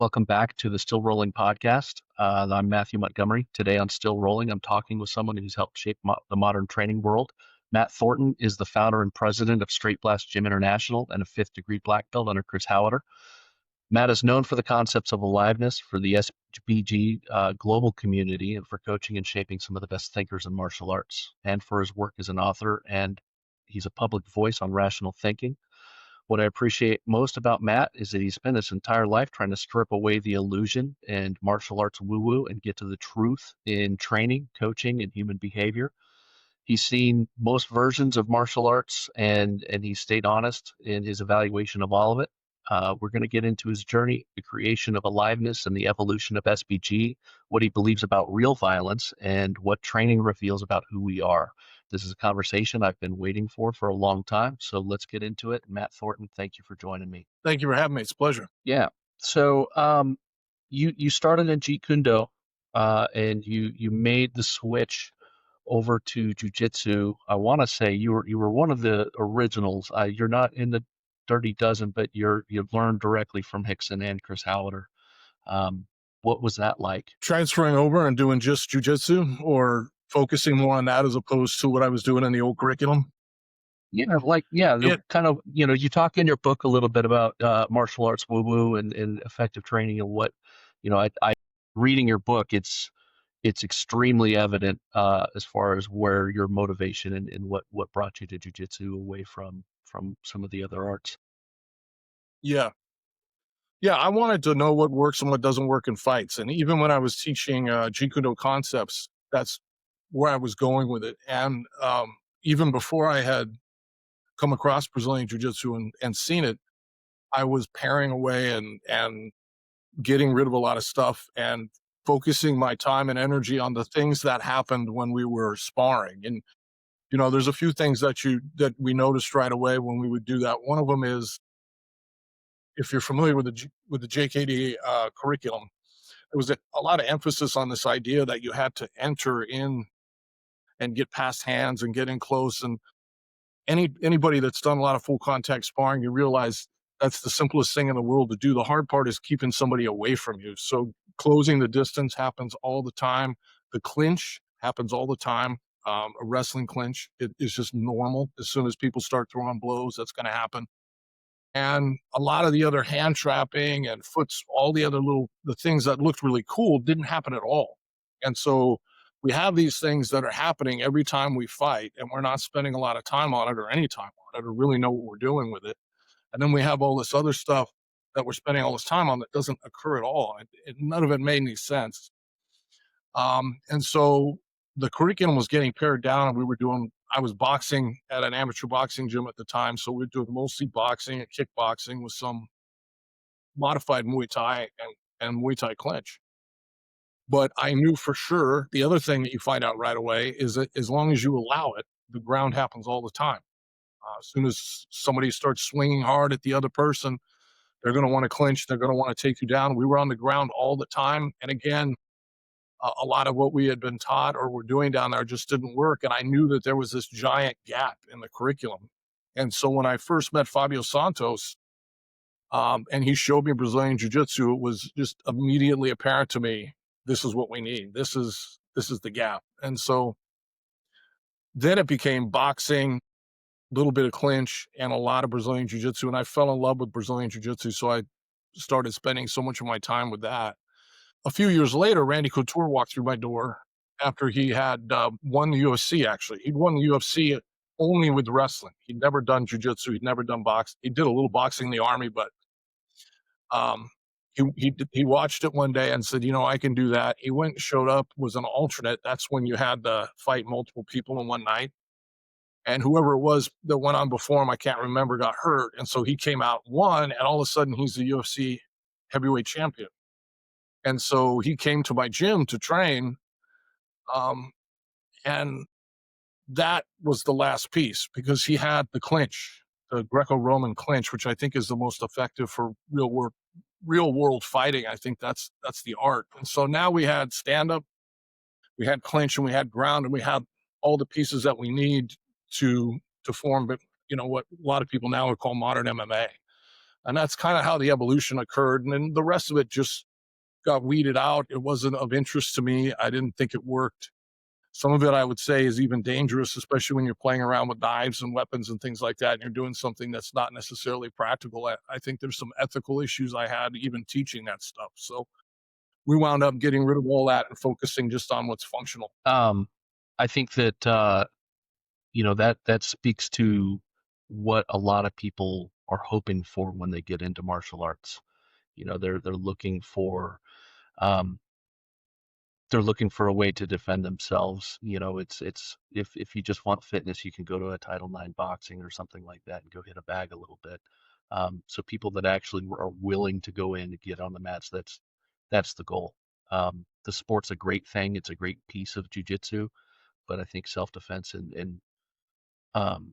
Welcome back to the Still Rolling podcast. I'm Matthew Montgomery. Today on Still Rolling, I'm talking with someone who's helped shape the modern training world. Matt Thornton is the founder and president of Straight Blast Gym International and a fifth degree black belt under Chris Howiter. Matt is known for the concepts of aliveness, for the SBG global community, and for coaching and shaping some of the best thinkers in martial arts, and for his work as an author. And he's a public voice on rational thinking. What I appreciate most about Matt is that he spent his entire life trying to strip away the illusion and martial arts woo-woo and get to the truth in training, coaching, and human behavior. He's seen most versions of martial arts, and he stayed honest in his evaluation of all of it. We're going to get into his journey, the creation of aliveness and the evolution of SBG, what he believes about real violence, and what training reveals about who we are. This is a conversation I've been waiting for a long time, so let's get into it. Matt Thornton, thank you for joining me. Thank you for having me. It's a pleasure. Yeah. So you started in Jeet Kune Do, and you made the switch over to jiu-jitsu. I want to say you were one of the originals. You're not in the Dirty Dozen, but you've learned directly from Hickson and Chris Howiter. What was that like? Transferring over and doing just jiu-jitsu, or focusing more on that as opposed to what I was doing in the old curriculum? Kind of, you talk in your book a little bit about martial arts woo-woo and effective training and what, I reading your book, it's extremely evident as far as where your motivation and what brought you to jiu-jitsu away from some of the other arts. Yeah. Yeah, I wanted to know what works and what doesn't work in fights. And even when I was teaching Jeet Kune Do concepts, that's where I was going with it. And even before I had come across Brazilian Jiu-Jitsu and seen it, I was paring away and getting rid of a lot of stuff and focusing my time and energy on the things that happened when we were sparring. And there's a few things that we noticed right away when we would do that. One of them is, if you're familiar with the JKD curriculum, there was a lot of emphasis on this idea that you had to enter in and get past hands and get in close. And anybody that's done a lot of full contact sparring, you realize that's the simplest thing in the world to do. The hard part is keeping somebody away from you. So closing the distance happens all the time. The clinch happens all the time. A wrestling clinch is just normal. As soon as people start throwing blows, that's going to happen. And a lot of the other hand trapping and all the other the things that looked really cool didn't happen at all. And so we have these things that are happening every time we fight, and we're not spending a lot of time on it or any time on it or really know what we're doing with it. And then we have all this other stuff that we're spending all this time on that doesn't occur at all. None of it made any sense. And so the curriculum was getting pared down, and I was boxing at an amateur boxing gym at the time. So we were doing mostly boxing and kickboxing with some modified Muay Thai and Muay Thai clinch. But I knew for sure the other thing that you find out right away is that as long as you allow it, the ground happens all the time. As soon as somebody starts swinging hard at the other person, they're going to want to clinch. They're going to want to take you down. We were on the ground all the time. And again, a lot of what we had been taught or were doing down there just didn't work. And I knew that there was this giant gap in the curriculum. And so when I first met Fabio Santos, and he showed me Brazilian Jiu-Jitsu, it was just immediately apparent to me, this is what we need. This is the gap. And so then it became boxing, little bit of clinch, and a lot of Brazilian Jiu-Jitsu. And I fell in love with Brazilian Jiu-Jitsu. So I started spending so much of my time with that. A few years later, Randy Couture walked through my door after he had won the UFC, actually. He'd won the UFC only with wrestling. He'd never done Jiu-Jitsu. He'd never done boxing. He did a little boxing in the Army, but he watched it one day and said, I can do that. He went and showed up, was an alternate. That's when you had to fight multiple people in one night. And whoever it was that went on before him, I can't remember, got hurt. And so he came out, won, and all of a sudden he's the UFC heavyweight champion. And so he came to my gym to train. And that was the last piece, because he had the clinch, the Greco-Roman clinch, which I think is the most effective for real world fighting. I think that's the art. And so now we had stand up, we had clinch, and we had ground, and we had all the pieces that we need to form, but what a lot of people now would call modern MMA. And that's kind of how the evolution occurred. And then the rest of it just got weeded out. It wasn't of interest to me. I didn't think it worked. Some of it I would say is even dangerous, especially when you're playing around with knives and weapons and things like that, and you're doing something that's not necessarily practical. I think there's some ethical issues I had even teaching that stuff. So we wound up getting rid of all that and focusing just on what's functional. Um, I think that that speaks to what a lot of people are hoping for when they get into martial arts. They're looking for um, they're looking for a way to defend themselves. It's if you just want fitness, you can go to a Title IX boxing or something like that and go hit a bag a little bit. So people that actually are willing to go in and get on the mats, that's the goal. The sport's a great thing. It's a great piece of jujitsu, but I think self-defense and um,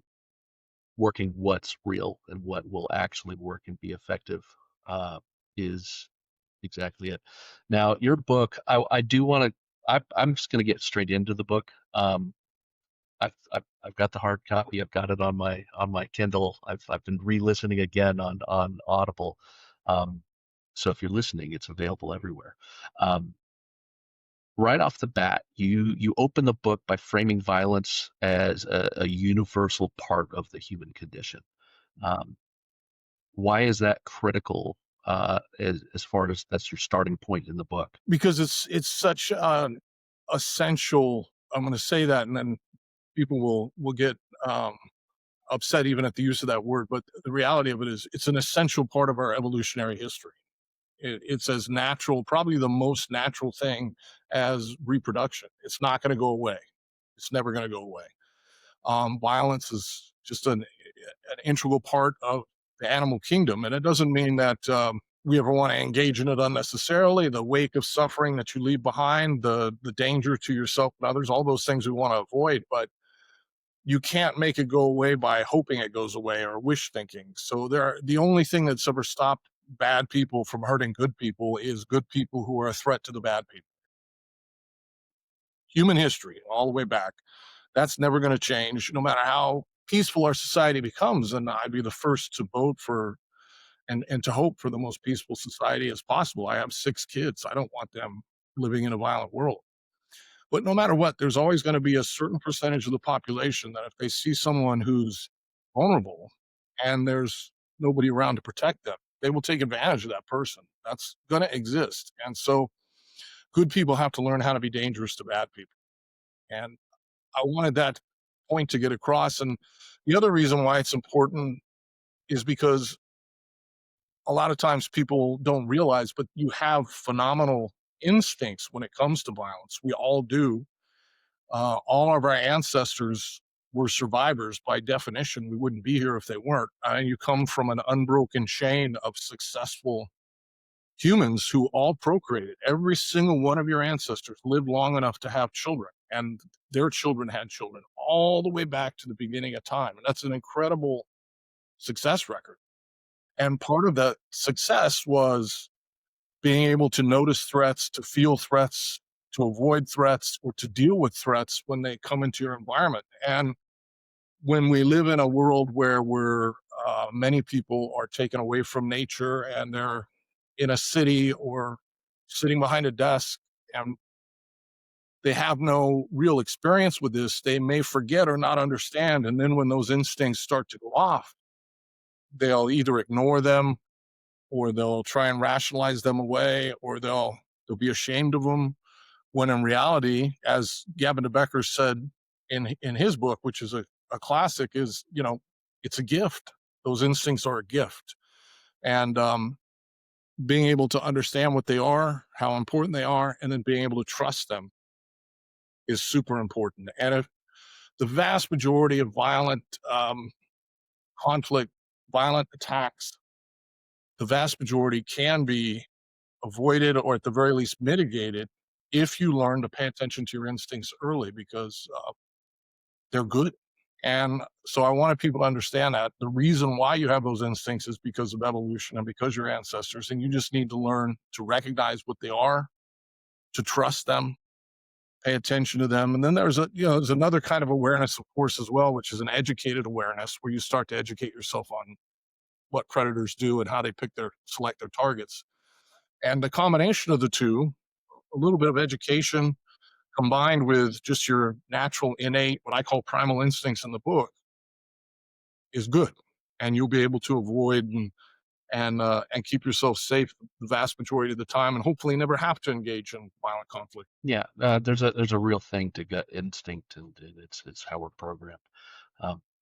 working what's real and what will actually work and be effective is exactly it. Now, your book, I do want to. I'm just going to get straight into the book. I've got the hard copy. I've got it on my Kindle. I've been re-listening again on Audible. Um, so if you're listening, it's available everywhere. Um, right off the bat, you open the book by framing violence as a universal part of the human condition. Um, why is that critical as far as that's your starting point in the book? Because it's such an essential. I'm going to say that, and then people will get um, upset even at the use of that word. But the reality of it is, it's an essential part of our evolutionary history. It's as natural, probably the most natural thing as reproduction. It's not going to go away. It's never going to go away. Violence is just an integral part of the animal kingdom, and it doesn't mean that we ever want to engage in it unnecessarily. The wake of suffering that you leave behind, the danger to yourself and others, all those things we want to avoid, but you can't make it go away by hoping it goes away or wish thinking. So the only thing that's ever stopped bad people from hurting good people is good people who are a threat to the bad people. Human history, all the way back. That's never going to change, no matter how peaceful our society becomes. And I'd be the first to vote for and to hope for the most peaceful society as possible. I have 6 kids. I don't want them living in a violent world. But no matter what, there's always going to be a certain percentage of the population that if they see someone who's vulnerable and there's nobody around to protect them, they will take advantage of that person. That's going to exist. And so good people have to learn how to be dangerous to bad people. And I wanted that point to get across. And the other reason why it's important is because a lot of times people don't realize, but you have phenomenal instincts when it comes to violence. We all do. All of our ancestors were survivors by definition. We wouldn't be here if they weren't. You come from an unbroken chain of successful humans who all procreated. Every single one of your ancestors lived long enough to have children, and their children had children all the way back to the beginning of time. And that's an incredible success record. And part of that success was being able to notice threats, to feel threats, to avoid threats, or to deal with threats when they come into your environment. And when we live in a world where many people are taken away from nature and they're in a city or sitting behind a desk and they have no real experience with this, they may forget or not understand. And then when those instincts start to go off, they'll either ignore them or they'll try and rationalize them away, or they'll be ashamed of them. When in reality, as Gavin de Becker said in his book, which is a classic, is it's a gift. Those instincts are a gift, and being able to understand what they are, how important they are, and then being able to trust them is super important. And if the vast majority of violent conflict, violent attacks, the vast majority can be avoided or at the very least mitigated if you learn to pay attention to your instincts early, because they're good. And so I wanted people to understand that the reason why you have those instincts is because of evolution and because your ancestors, and you just need to learn to recognize what they are, to trust them, pay attention to them. And then there's another kind of awareness, of course, as well, which is an educated awareness where you start to educate yourself on what predators do and how they select their targets. And the combination of the two, a little bit of education combined with just your natural innate, what I call primal instincts in the book, is good. And you'll be able to avoid and keep yourself safe the vast majority of the time, and hopefully never have to engage in violent conflict. Yeah, there's a real thing to gut instinct, and it's how we're programmed.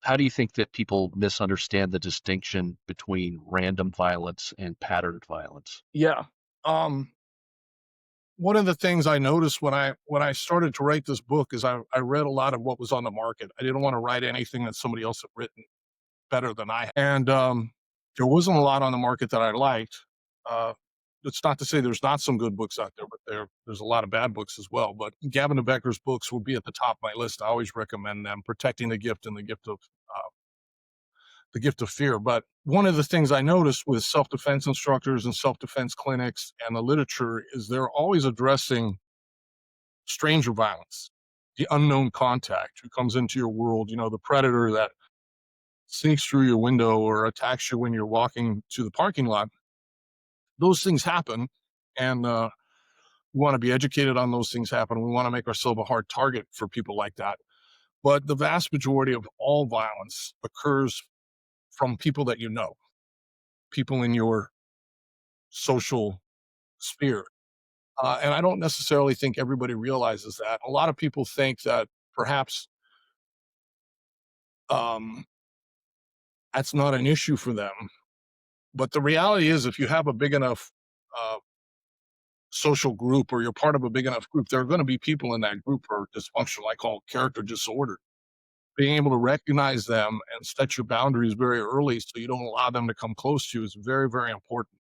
How do you think that people misunderstand the distinction between random violence and patterned violence? Yeah. Um, One of the things I noticed when I started to write this book is I read a lot of what was on the market. I didn't want to write anything that somebody else had written better than I had. And there wasn't a lot on the market that I liked. Uh, it's not to say there's not some good books out there, but there's a lot of bad books as well. But Gavin de Becker's books will be at the top of my list. I always recommend them, Protecting the Gift and uh, the Gift of Fear. But one of the things I noticed with self-defense instructors and self-defense clinics and the literature is they're always addressing stranger violence, the unknown contact who comes into your world, the predator that sneaks through your window or attacks you when you're walking to the parking lot. Those things happen, and we want to be educated on those things happen. We want to make ourselves a hard target for people like that. But the vast majority of all violence occurs from people that you know, people in your social sphere. And I don't necessarily think everybody realizes that. A lot of people think that perhaps um, that's not an issue for them. But the reality is, if you have a big enough uh, social group or you're part of a big enough group, there are going to be people in that group who are dysfunctional. I call character disorder. Being able to recognize them and set your boundaries very early so you don't allow them to come close to you is very, very important.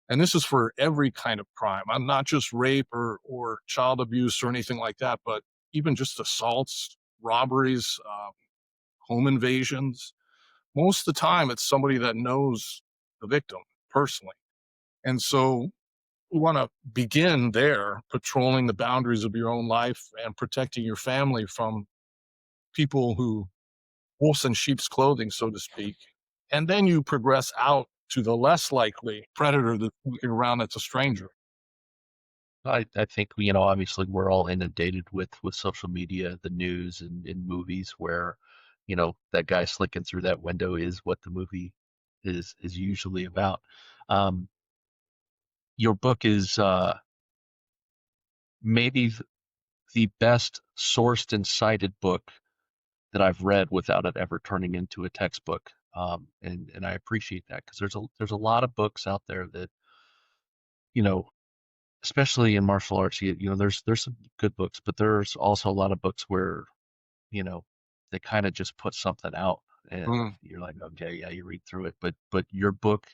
And this is for every kind of crime. I'm not just rape or child abuse or anything like that, but even just assaults, robberies, home invasions. Most of the time, it's somebody that knows the victim personally. And so we want to begin there, patrolling the boundaries of your own life and protecting your family from people who wolves in sheep's clothing, so to speak. And then you progress out to the less likely predator that's looking around that's a stranger. I think, obviously we're all inundated with social media, the news, and in movies where, that guy slinking through that window is what the movie is usually about. Um, your book is maybe the best sourced and cited book that I've read without it ever turning into a textbook. And I appreciate that because there's a lot of books out there that, you know, especially in martial arts, there's some good books, but there's also a lot of books where, you know, they kind of just put something out and Mm. you're like, okay, yeah, you read through it. But your book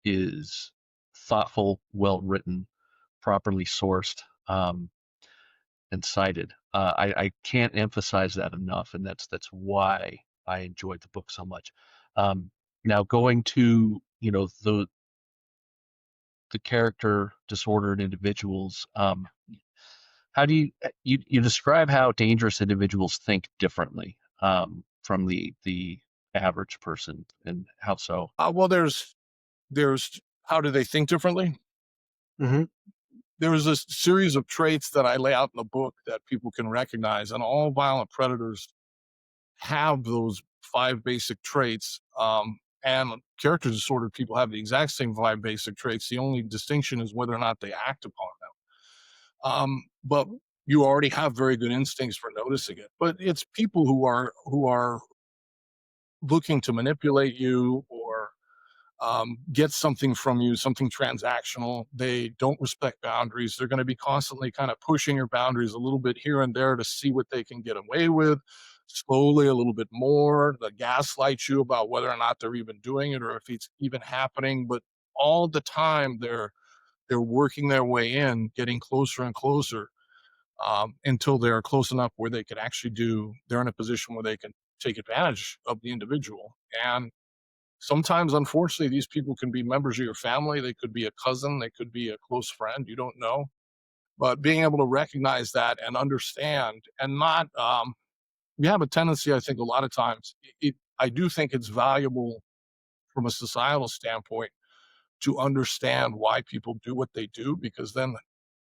is thoughtful, well written, properly sourced, and cited. I can't emphasize that enough, and that's why I enjoyed the book so much. Now going to, the character disordered individuals, how do you describe how dangerous individuals think differently from the average person, and how so? Well, there's how do they think differently? Hmm. There was a series of traits that I lay out in the book that people can recognize, and all violent predators have those five basic traits. And character disordered people have the exact same five basic traits. The only distinction is whether or not they act upon them. But you already have very good instincts for noticing it. But it's people who are looking to manipulate you or get something from you, something transactional. They don't respect boundaries. They're going to be constantly kind of pushing your boundaries a little bit here and there to see what they can get away with. Slowly, a little bit more. They gaslight you about whether or not they're even doing it or if it's even happening. But all the time, they're working their way in, getting closer and closer until they're close enough where they can actually do. They're in a position where they can take advantage of the individual. And sometimes, unfortunately, these people can be members of your family. They could be a cousin. They could be a close friend. You don't know. But being able to recognize that and understand and not, we have a tendency, I think, a lot of times, I do think it's valuable from a societal standpoint to understand why people do what they do, because then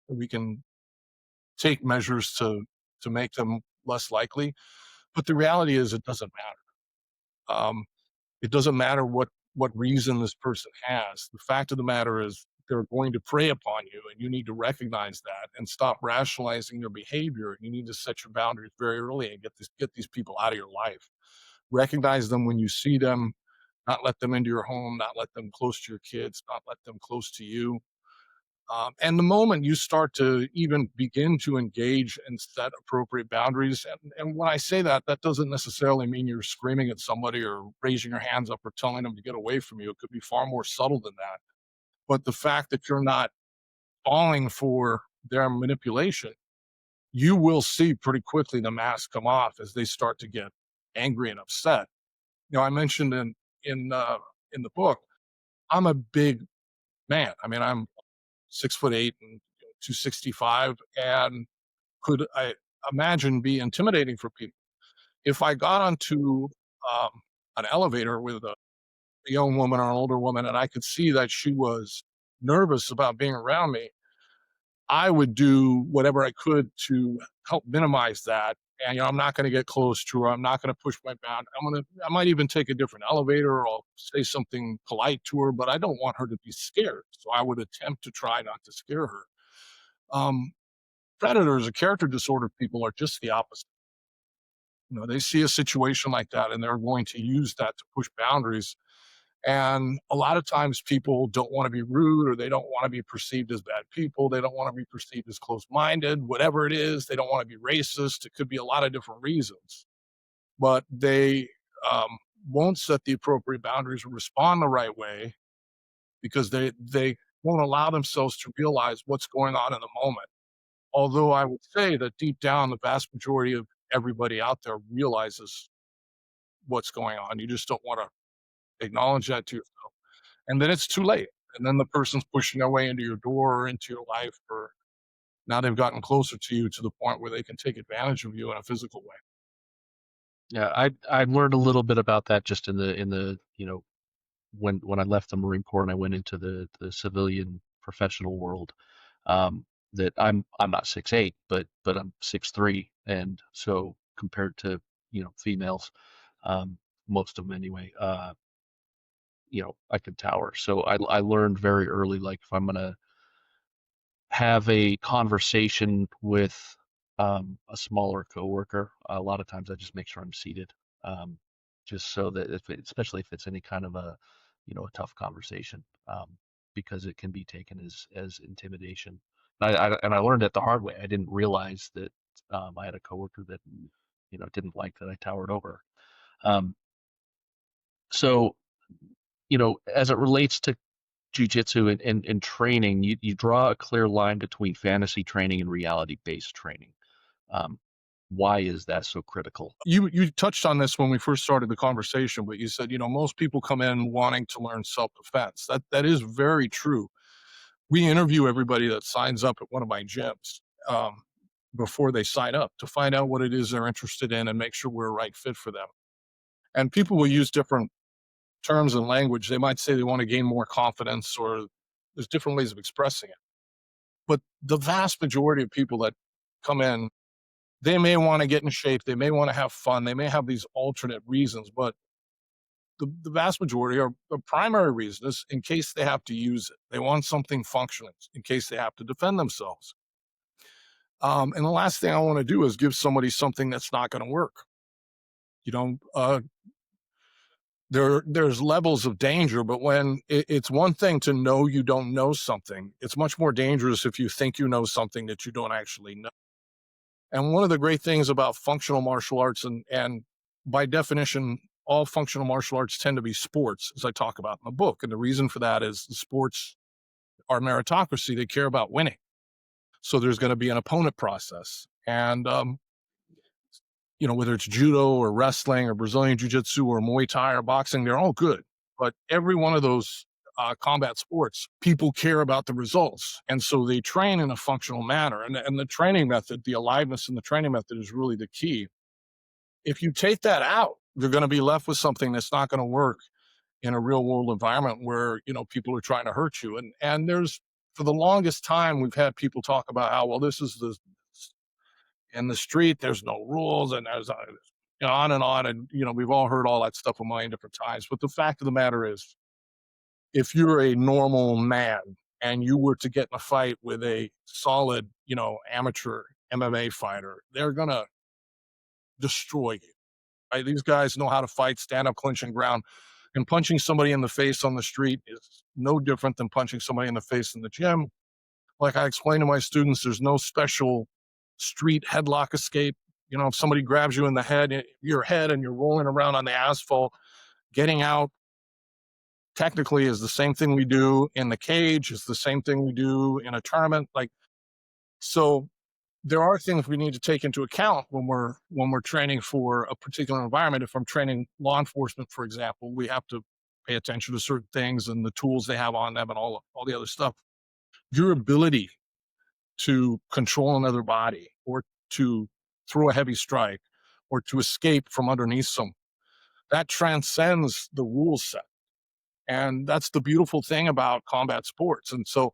we can take measures to make them less likely. But the reality is, it doesn't matter. It doesn't matter what reason this person has. The fact of the matter is, they're going to prey upon you, and you need to recognize that and stop rationalizing their behavior. You need to set your boundaries very early and get these people out of your life. Recognize them when you see them. Not let them into your home. Not let them close to your kids. Not let them close to you. And the moment you start to even begin to engage and set appropriate boundaries, and when I say that, that doesn't necessarily mean you're screaming at somebody or raising your hands up or telling them to get away from you. It could be far more subtle than that. But the fact that you're not falling for their manipulation, you will see pretty quickly the mask come off as they start to get angry and upset. I mentioned in the book, I'm a big man. I mean, I'm 6'8" and 265, and could I imagine be intimidating for people. If I got onto um, an elevator with a young woman or an older woman, and I could see that she was nervous about being around me, I would do whatever I could to help minimize that. And I'm not going to get close to her. I'm not going to push my bound. I might even take a different elevator, or I'll say something polite to her, but I don't want her to be scared. So I would attempt to try not to scare her. Um, Predators or character disorder people are just the opposite. They see a situation like that and they're going to use that to push boundaries. And a lot of times people don't want to be rude, or they don't want to be perceived as bad people. They don't want to be perceived as close minded, whatever it is. They don't want to be racist. It could be a lot of different reasons, but they um, won't set the appropriate boundaries or respond the right way because they won't allow themselves to realize what's going on in the moment. Although I would say that deep down, the vast majority of everybody out there realizes what's going on. You just don't want to acknowledge that to yourself. And then it's too late. And then the person's pushing their way into your door or into your life, or now they've gotten closer to you to the point where they can take advantage of you in a physical way. Yeah, I learned a little bit about that just in the when I left the Marine Corps and I went into the civilian professional world. Um, that I'm not 6'8", but I'm 6'3", and so compared to females, um, most of them anyway, I could tower. So I learned very early, like if I'm gonna have a conversation with a smaller coworker, a lot of times I just make sure I'm seated, um, just so that especially if it's any kind of a tough conversation, because it can be taken as intimidation. And I learned it the hard way. I didn't realize that I had a coworker that didn't like that I towered over. Um, so as it relates to jujitsu and training, you draw a clear line between fantasy training and reality-based training. Um, why is that so critical? You touched on this when we first started the conversation, but you said, most people come in wanting to learn self-defense. That is very true. We interview everybody that signs up at one of my gyms um, before they sign up to find out what it is they're interested in and make sure we're a right fit for them. And people will use different terms and language. They might say they want to gain more confidence, or there's different ways of expressing it. But the vast majority of people that come in, they may want to get in shape, they may want to have fun, they may have these alternate reasons, but the vast majority, or the primary reason, is in case they have to use it. They want something functional in case they have to defend themselves. And the last thing I want to do is give somebody something that's not going to work. You know, uh, there's levels of danger, but when it's one thing to know you don't know something, it's much more dangerous if you think you know something that you don't actually know. And one of the great things about functional martial arts, and by definition, all functional martial arts tend to be sports, as I talk about in the book. And the reason for that is the sports are meritocracy. They care about winning. So there's going to be an opponent process. And whether it's judo or wrestling or Brazilian jiu-jitsu or Muay Thai or boxing, they're all good. But every one of those combat sports, people care about the results. And so they train in a functional manner. And the training method, the aliveness in the training method, is really the key. If you take that out, you're going to be left with something that's not going to work. in a real world environment where, people are trying to hurt you. And there's, for the longest time, we've had people talk about how, well, this is the, in the street, there's no rules, and there's, on and on. And, we've all heard all that stuff a million different times. But the fact of the matter is, if you're a normal man and you were to get in a fight with a solid, amateur MMA fighter, they're going to destroy you. Right? These guys know how to fight, stand up, clinch, and ground. And punching somebody in the face on the street is no different than punching somebody in the face in the gym. Like I explain to my students, there's no special street headlock escape. If somebody grabs you in the head, your head, and you're rolling around on the asphalt, getting out technically is the same thing we do in the cage, is the same thing we do in a tournament. Like, so there are things we need to take into account when we're training for a particular environment. If I'm training law enforcement, for example, we have to pay attention to certain things and the tools they have on them and all the other stuff. Your ability to control another body, or to throw a heavy strike, or to escape from underneath some, that transcends the rule set. And that's the beautiful thing about combat sports. And so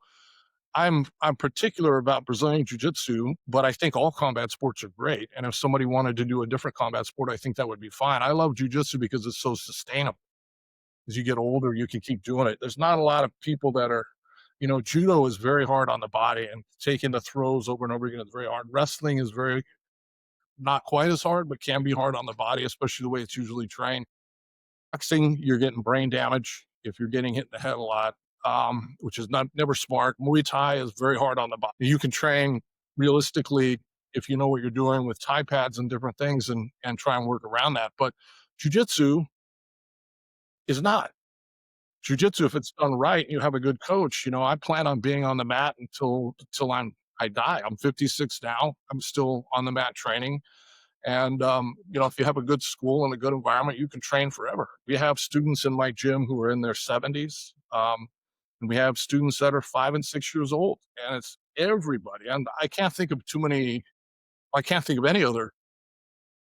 I'm particular about Brazilian jiu-jitsu, but I think all combat sports are great. And if somebody wanted to do a different combat sport, I think that would be fine. I love jiu-jitsu because it's so sustainable. As you get older, you can keep doing it. There's not a lot of people that are, judo is very hard on the body, and taking the throws over and over again is very hard. Wrestling is very, not quite as hard, but can be hard on the body, especially the way it's usually trained. Boxing, you're getting brain damage if you're getting hit in the head a lot, which is not never smart. Muay Thai is very hard on the body. You can train realistically if you know what you're doing with Thai pads and different things, and try and work around that. But jujitsu is not. Jujitsu, if it's done right, and you have a good coach. I plan on being on the mat until I die. I'm 56 now. I'm still on the mat training. And, if you have a good school and a good environment, you can train forever. We have students in my gym who are in their 70s. And we have students that are 5 and 6 years old, and it's everybody. And I can't think of any other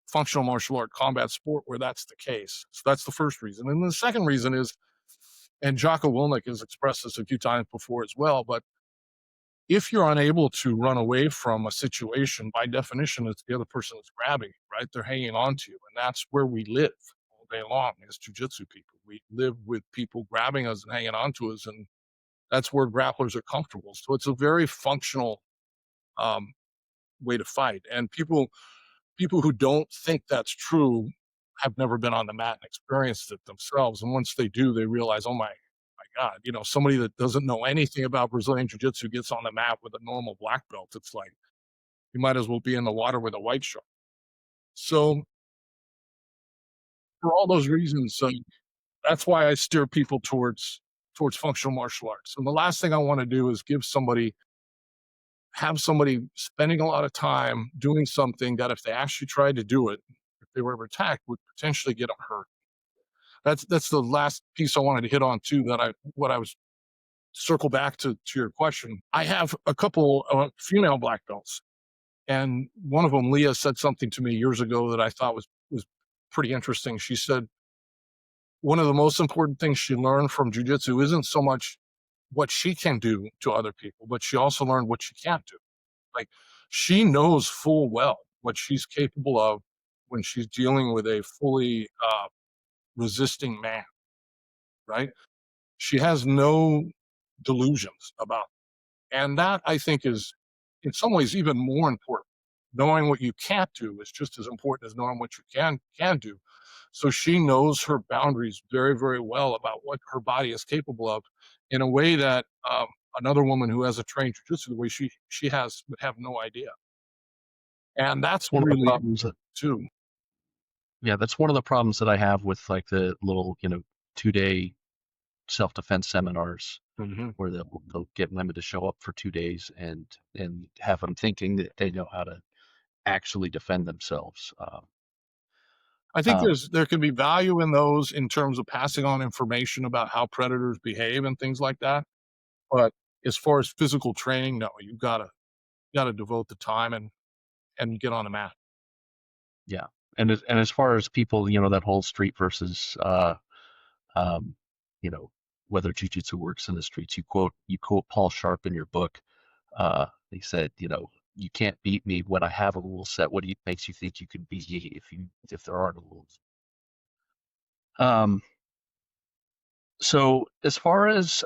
functional martial art combat sport where that's the case. So that's the first reason. And the second reason is, and Jocko Willink has expressed this a few times before as well, but if you're unable to run away from a situation, by definition, it's the other person that's grabbing you, right? They're hanging on to you. And that's where we live all day long as jujitsu people. We live with people grabbing us and hanging on to us. And that's where grapplers are comfortable. So it's a very functional um, way to fight. And people who don't think that's true have never been on the mat and experienced it themselves. And once they do, they realize, oh my God, somebody that doesn't know anything about Brazilian Jiu Jitsu gets on the mat with a normal black belt. It's like, you might as well be in the water with a white shark. So, for all those reasons, that's why I steer people towards functional martial arts. And the last thing I want to do is have somebody spending a lot of time doing something that, if they actually tried to do it, if they were ever attacked, would potentially get them hurt. That's the last piece I wanted to hit on too. What I was circle back to your question. I have a couple of female black belts, and one of them, Leah, said something to me years ago that I thought was pretty interesting. She said one of the most important things she learned from jujitsu isn't so much what she can do to other people, but she also learned what she can't do. Like, she knows full well what she's capable of when she's dealing with a fully resisting man, right? She has no delusions about it. And that, I think, is in some ways even more important. Knowing what you can't do is just as important as knowing what you can do. So she knows her boundaries very, very well about what her body is capable of, in a way that another woman who has a trained jujitsu the way she has would have no idea. And that's One of the really problems that, too. yeah, that's one of the problems that I have with like the little, 2 day self-defense seminars Mhm. where they'll get women to show up for 2 days and have them thinking that they know how to actually defend themselves. I think Um, there can be value in those in terms of passing on information about how predators behave and things like that. But as far as physical training, no, you gotta devote the time and get on the mat. yeah, and as far as people, that whole street versus you know, whether jiu-jitsu works in the streets. You quote Paul Sharp in your book. He said, you can't beat me when I have a rule set. What makes you think you can beat me if there are no rules? Um, so as far as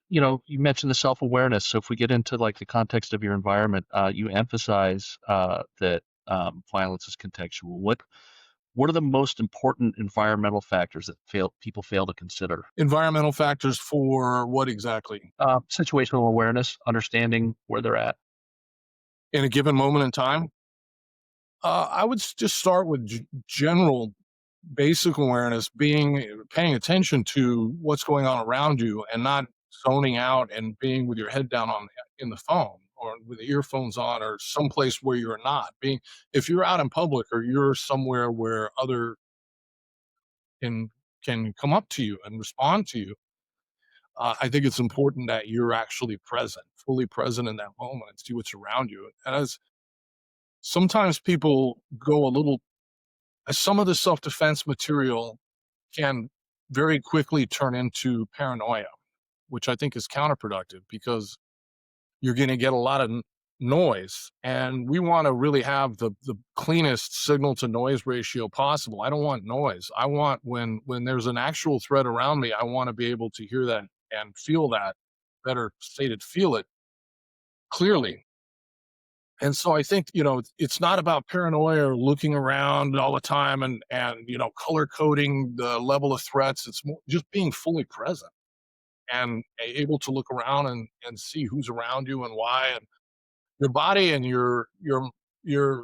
you mentioned the self-awareness. So if we get into like the context of your environment, you emphasize that violence is contextual. What are the most important environmental factors that people fail to consider? Environmental factors for what exactly? Situational awareness, understanding where they're at. In a given moment in time? I would just start with general basic awareness, paying attention to what's going on around you and not zoning out and being with your head down on in the phone or with the earphones on or someplace where you're not being. If you're out in public or you're somewhere where other can can come up to you and respond to you, I think it's important that you're actually present, fully present in that moment and see what's around you. And as sometimes people go a little, as some of the self defense material can very quickly turn into paranoia, which I think is counterproductive because you're going to get a lot of noise. And we want to really have the cleanest signal to noise ratio possible. I don't want noise. I want when there's an actual threat around me, I want to be able to hear that and feel that, better stated, feel it clearly. And so I think, it's not about paranoia or looking around all the time and color coding the level of threats. It's more just being fully present and able to look around and see who's around you and why. And your body and your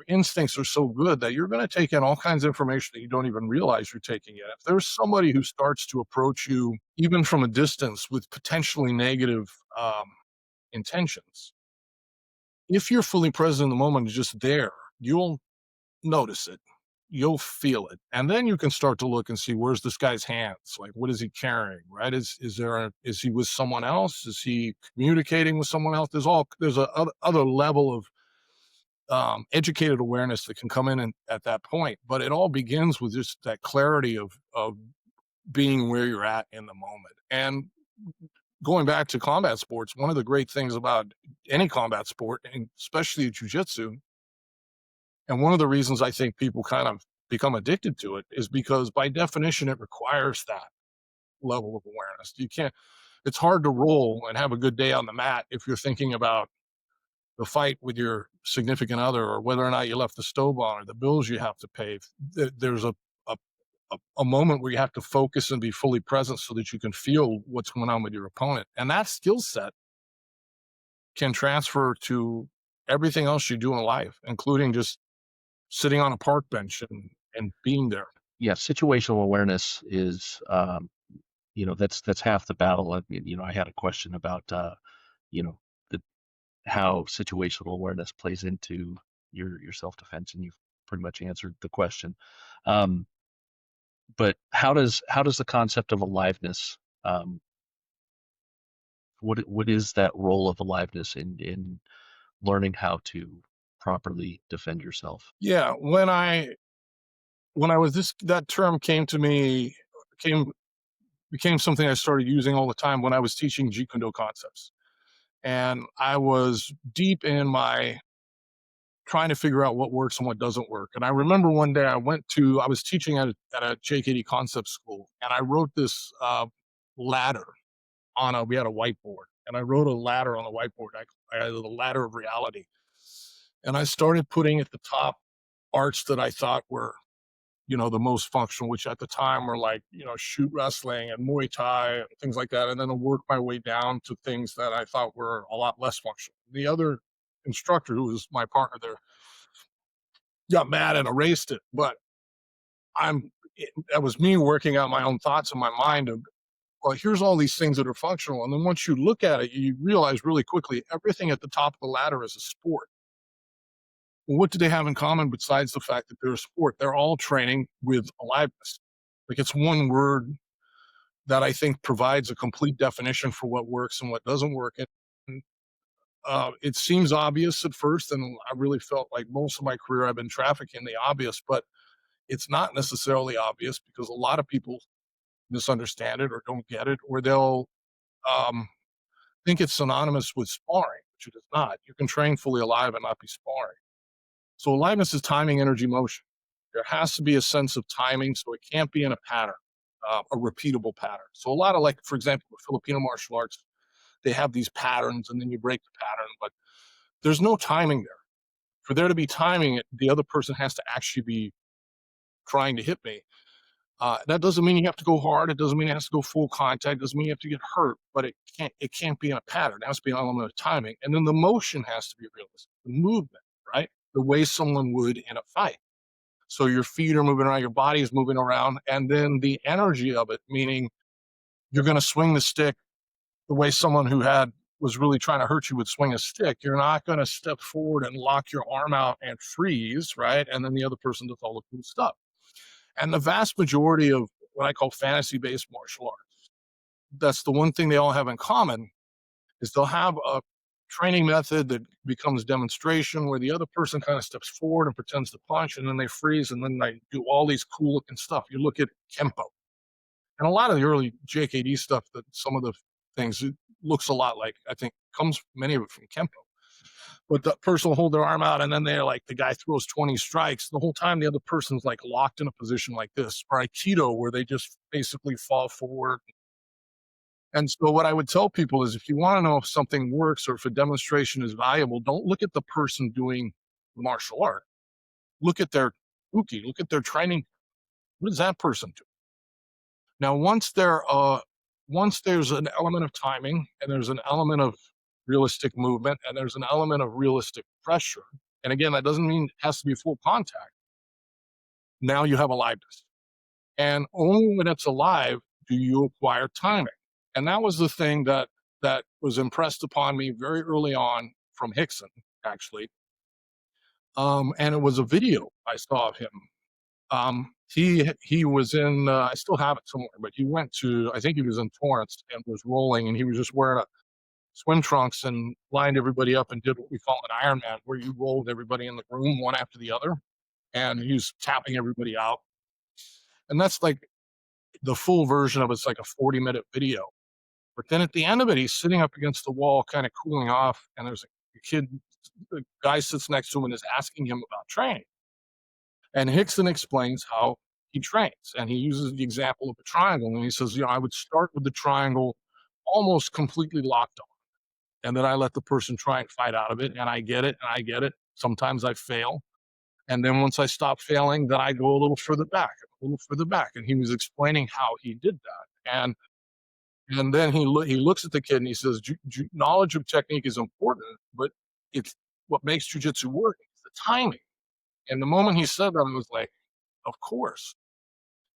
instincts are so good that you're going to take in all kinds of information that you don't even realize you're taking in. If there's somebody who starts to approach you, even from a distance, with potentially negative intentions, if you're fully present in the moment, just there, you'll notice it. You'll feel it. And then you can start to look and see where's this guy's hands? Like, what is he carrying? Right? Is he with someone else? Is he communicating with someone else? There's a other level of educated awareness that can come in at that point. But it all begins with just that clarity of being where you're at in the moment. And going back to combat sports, one of the great things about any combat sport, and especially jujitsu, and one of the reasons I think people kind of become addicted to it is because by definition, it requires that level of awareness. It's hard to roll and have a good day on the mat if you're thinking about the fight with your significant other or whether or not you left the stove on or the bills you have to pay. There's a, a moment where you have to focus and be fully present so that you can feel what's going on with your opponent. And that skill set can transfer to everything else you do in life, including just sitting on a park bench and being there. Yeah, situational awareness is that's half the battle. I mean, I had a question about you know the how situational awareness plays into your self-defense, and you've pretty much answered the question. Um, but how does the concept of aliveness, what is that role of aliveness in learning how to properly defend yourself? Yeah, when I was this that term came to me came became something I started using all the time when I was teaching Jeet Kune Do concepts. And I was deep in my trying to figure out what works and what doesn't work. And I remember one day I was teaching at a JKD concept school, and I wrote this ladder we had a whiteboard, and I wrote a ladder on the whiteboard. I had the ladder of reality, and I started putting at the top arts that I thought were the most functional, which at the time were like, shoot wrestling and Muay Thai and things like that. And then I worked my way down to things that I thought were a lot less functional. The other instructor, who was my partner there, got mad and erased it. But that was me working out my own thoughts in my mind of, well, here's all these things that are functional. And then once you look at it, you realize really quickly everything at the top of the ladder is a sport. Well, what do they have in common besides the fact that they're a sport? They're all training with aliveness. Like, it's one word that I think provides a complete definition for what works and what doesn't work. And it seems obvious at first, and I really felt like most of my career I've been trafficking the obvious, but it's not necessarily obvious because a lot of people misunderstand it or don't get it, or they'll um, think it's synonymous with sparring, which it is not. You can train fully alive and not be sparring. So aliveness is timing, energy, motion. There has to be a sense of timing, so it can't be in a pattern, a repeatable pattern. So a lot of, like, for example, the Filipino martial arts, they have these patterns, and then you break the pattern, but there's no timing there. For there to be timing, the other person has to actually be trying to hit me. That doesn't mean you have to go hard. It doesn't mean it has to go full contact. It doesn't mean you have to get hurt. But it can't be in a pattern. It has to be an element of timing, and then the motion has to be realistic. The movement, right? The way someone would in a fight. So your feet are moving around, your body is moving around, and then the energy of it, meaning you're going to swing the stick the way someone who had was really trying to hurt you would swing a stick. You're not going to step forward and lock your arm out and freeze, right? And then the other person does all the cool stuff. And the vast majority of what I call fantasy-based martial arts, that's the one thing they all have in common, is they'll have a training method that becomes demonstration where the other person kind of steps forward and pretends to punch, and then they freeze, and then they do all these cool looking stuff. You look at Kempo, and a lot of the early JKD stuff, that some of the things, it looks a lot like, I think comes many of it from Kempo. But the person will hold their arm out, and then they're like, the guy throws 20 strikes. The whole time the other person's like locked in a position like this. Or Aikido, where they just basically fall forward. And so what I would tell people is, if you want to know if something works or if a demonstration is valuable, don't look at the person doing the martial art. Look at their uki, look at their training. What does that person do? Now, once there's an element of timing, and there's an element of realistic movement, and there's an element of realistic pressure, and again, that doesn't mean it has to be full contact. Now you have aliveness. And only when it's alive do you acquire timing. And that was the thing that was impressed upon me very early on from Hickson, actually. And it was a video I saw of him. He was in, I still have it somewhere, but he went to, I think he was in Torrance and was rolling, and he was just wearing a swim trunks and lined everybody up and did what we call an Ironman, where you rolled everybody in the room one after the other, and he was tapping everybody out. And that's like the full version of it's like a 40-minute video. But then at the end of it, he's sitting up against the wall, kind of cooling off, and there's a kid, the guy sits next to him and is asking him about training. And Hickson explains how he trains, and he uses the example of a triangle, and he says, I would start with the triangle almost completely locked on, and then I let the person try and fight out of it, and I get it, and I get it. Sometimes I fail, and then once I stop failing, then I go a little further back, a little further back. And he was explaining how he did that, and then he looks at the kid and he says, knowledge of technique is important, but it's what makes jujitsu work is the timing. And the moment he said that, I was like, of course.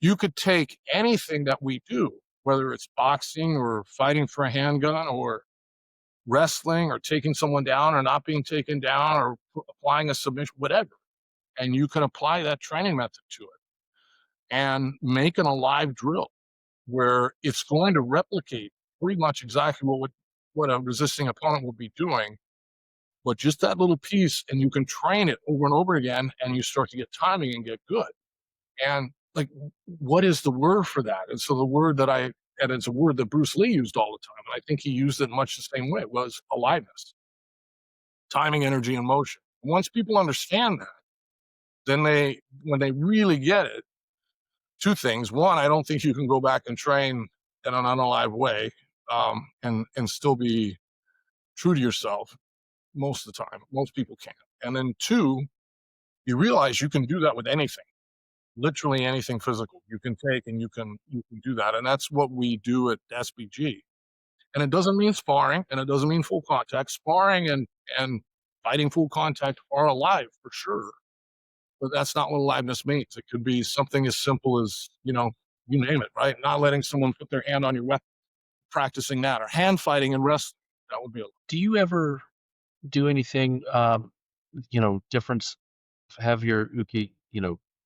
You could take anything that we do, whether it's boxing or fighting for a handgun or wrestling or taking someone down or not being taken down or applying a submission, whatever. And you can apply that training method to it and make an alive drill where it's going to replicate pretty much exactly what a resisting opponent will be doing, but just that little piece, and you can train it over and over again, and you start to get timing and get good. And like, what is the word for that? And so the word and it's a word that Bruce Lee used all the time, and I think he used it much the same way, was aliveness, timing, energy, and motion. Once people understand that, then when they really get it, two things. One, I don't think you can go back and train in an unalive way, and still be true to yourself most of the time. Most people can't. And then two, you realize you can do that with anything, literally anything physical. You can take and you can do that, and that's what we do at SBG. And it doesn't mean sparring, and it doesn't mean full contact. Sparring and fighting full contact are alive for sure, but that's not what aliveness means. It could be something as simple as, you name it, right? Not letting someone put their hand on your weapon, practicing that, or hand fighting and wrestling. That would be a Do you ever do anything, difference, have your uki,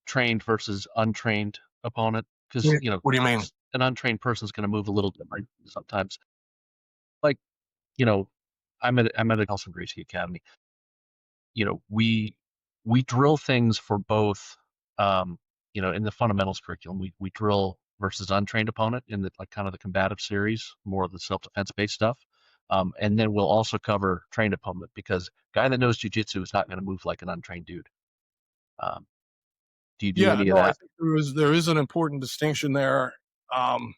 trained versus untrained opponent? Because, What do you mean? an untrained person is going to move a little different sometimes. Like, you know, I'm at a Nelson Gracie Academy. We drill things for both, in the fundamentals curriculum. We drill versus untrained opponent in the like kind of the combative series, more of the self-defense based stuff. And then we'll also cover trained opponent because guy that knows jiu-jitsu is not going to move like an untrained dude. Um, do you do Yeah, any of no, I that? think there is an important distinction there. Um,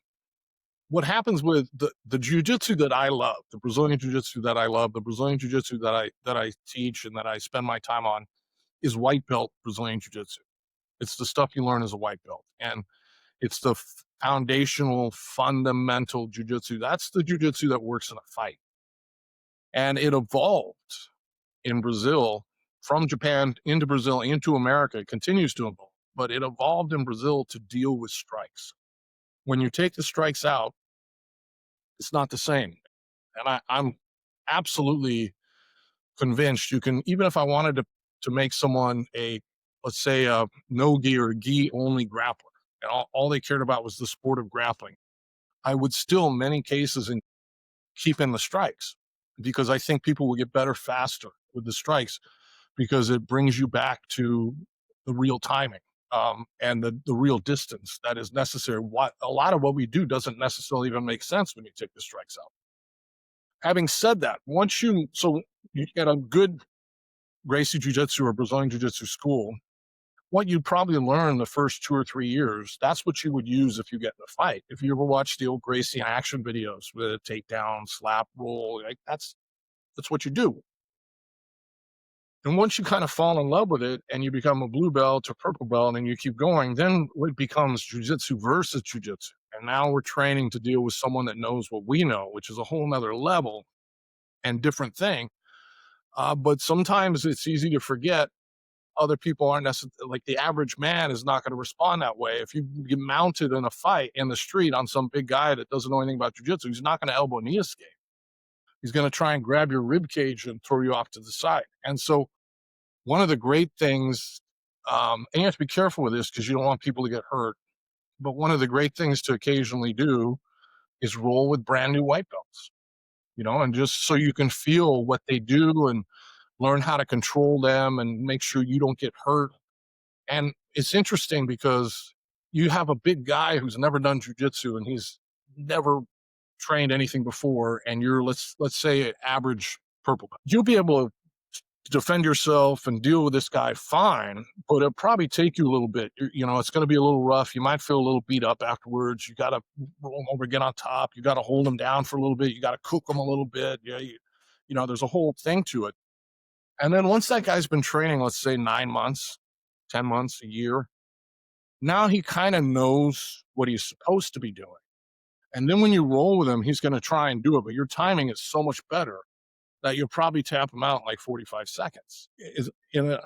what happens with the jiu-jitsu that I love, the Brazilian jiu-jitsu that I love, the Brazilian jiu-jitsu that I teach and that I spend my time on is white belt Brazilian jiu-jitsu. It's the stuff you learn as a white belt, and it's the foundational, fundamental jiu-jitsu. That's the jiu-jitsu that works in a fight, and it evolved in Brazil from Japan into Brazil into America. It continues to evolve, but it evolved in Brazil to deal with strikes. When you take the strikes out, it's not the same. And I'm absolutely convinced you can, even if I wanted to make someone a, let's say, a no gi or gi only grappler, and all they cared about was the sport of grappling, I would still, in many cases, keep in the strikes because I think people will get better faster with the strikes because it brings you back to the real timing and the real distance that is necessary. What a lot of what we do doesn't necessarily even make sense when you take the strikes out. Having said that, once you get a good Gracie Jiu Jitsu or Brazilian Jiu Jitsu school, what you probably learn the first 2 or 3 years, that's what you would use if you get in a fight. If you ever watch the old Gracie action videos with a takedown, slap, roll, like that's what you do. And once you kind of fall in love with it and you become a blue belt or purple belt and you keep going, then it becomes jujitsu versus jujitsu. And now we're training to deal with someone that knows what we know, which is a whole nother level and different thing. But sometimes it's easy to forget other people aren't necessarily like the average man is not going to respond that way. If you get mounted in a fight in the street on some big guy that doesn't know anything about jujitsu, he's not going to elbow knee escape. He's going to try and grab your rib cage and throw you off to the side. And so one of the great things, and you have to be careful with this because you don't want people to get hurt. But one of the great things to occasionally do is roll with brand new white belts, and just so you can feel what they do and learn how to control them and make sure you don't get hurt. And it's interesting because you have a big guy who's never done jujitsu and he's never trained anything before, and you're let's say average purple belt. You'll be able to defend yourself and deal with this guy fine, but it'll probably take you a little bit. It's going to be a little rough. You might feel a little beat up afterwards. You got to roll him over, get on top. You got to hold him down for a little bit. You got to cook him a little bit. Yeah, there's a whole thing to it. And then once that guy's been training, let's say 9 months, 10 months, a year, now he kind of knows what he's supposed to be doing. And then when you roll with him, he's going to try and do it, but your timing is so much better that you'll probably tap him out in like 45 seconds. In an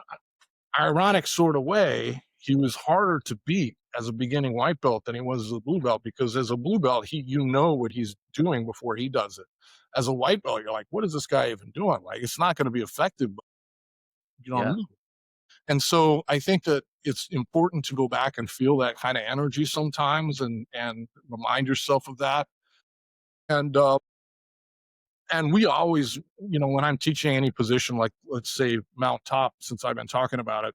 ironic sort of way, he was harder to beat as a beginning white belt than he was as a blue belt because as a blue belt, you know what he's doing before he does it. As a white belt, you're like, what is this guy even doing? Like, it's not going to be effective, but you don't Yeah. know. And so I think that it's important to go back and feel that kind of energy sometimes and remind yourself of that. And and we always, when I'm teaching any position, like let's say mount top, since I've been talking about it,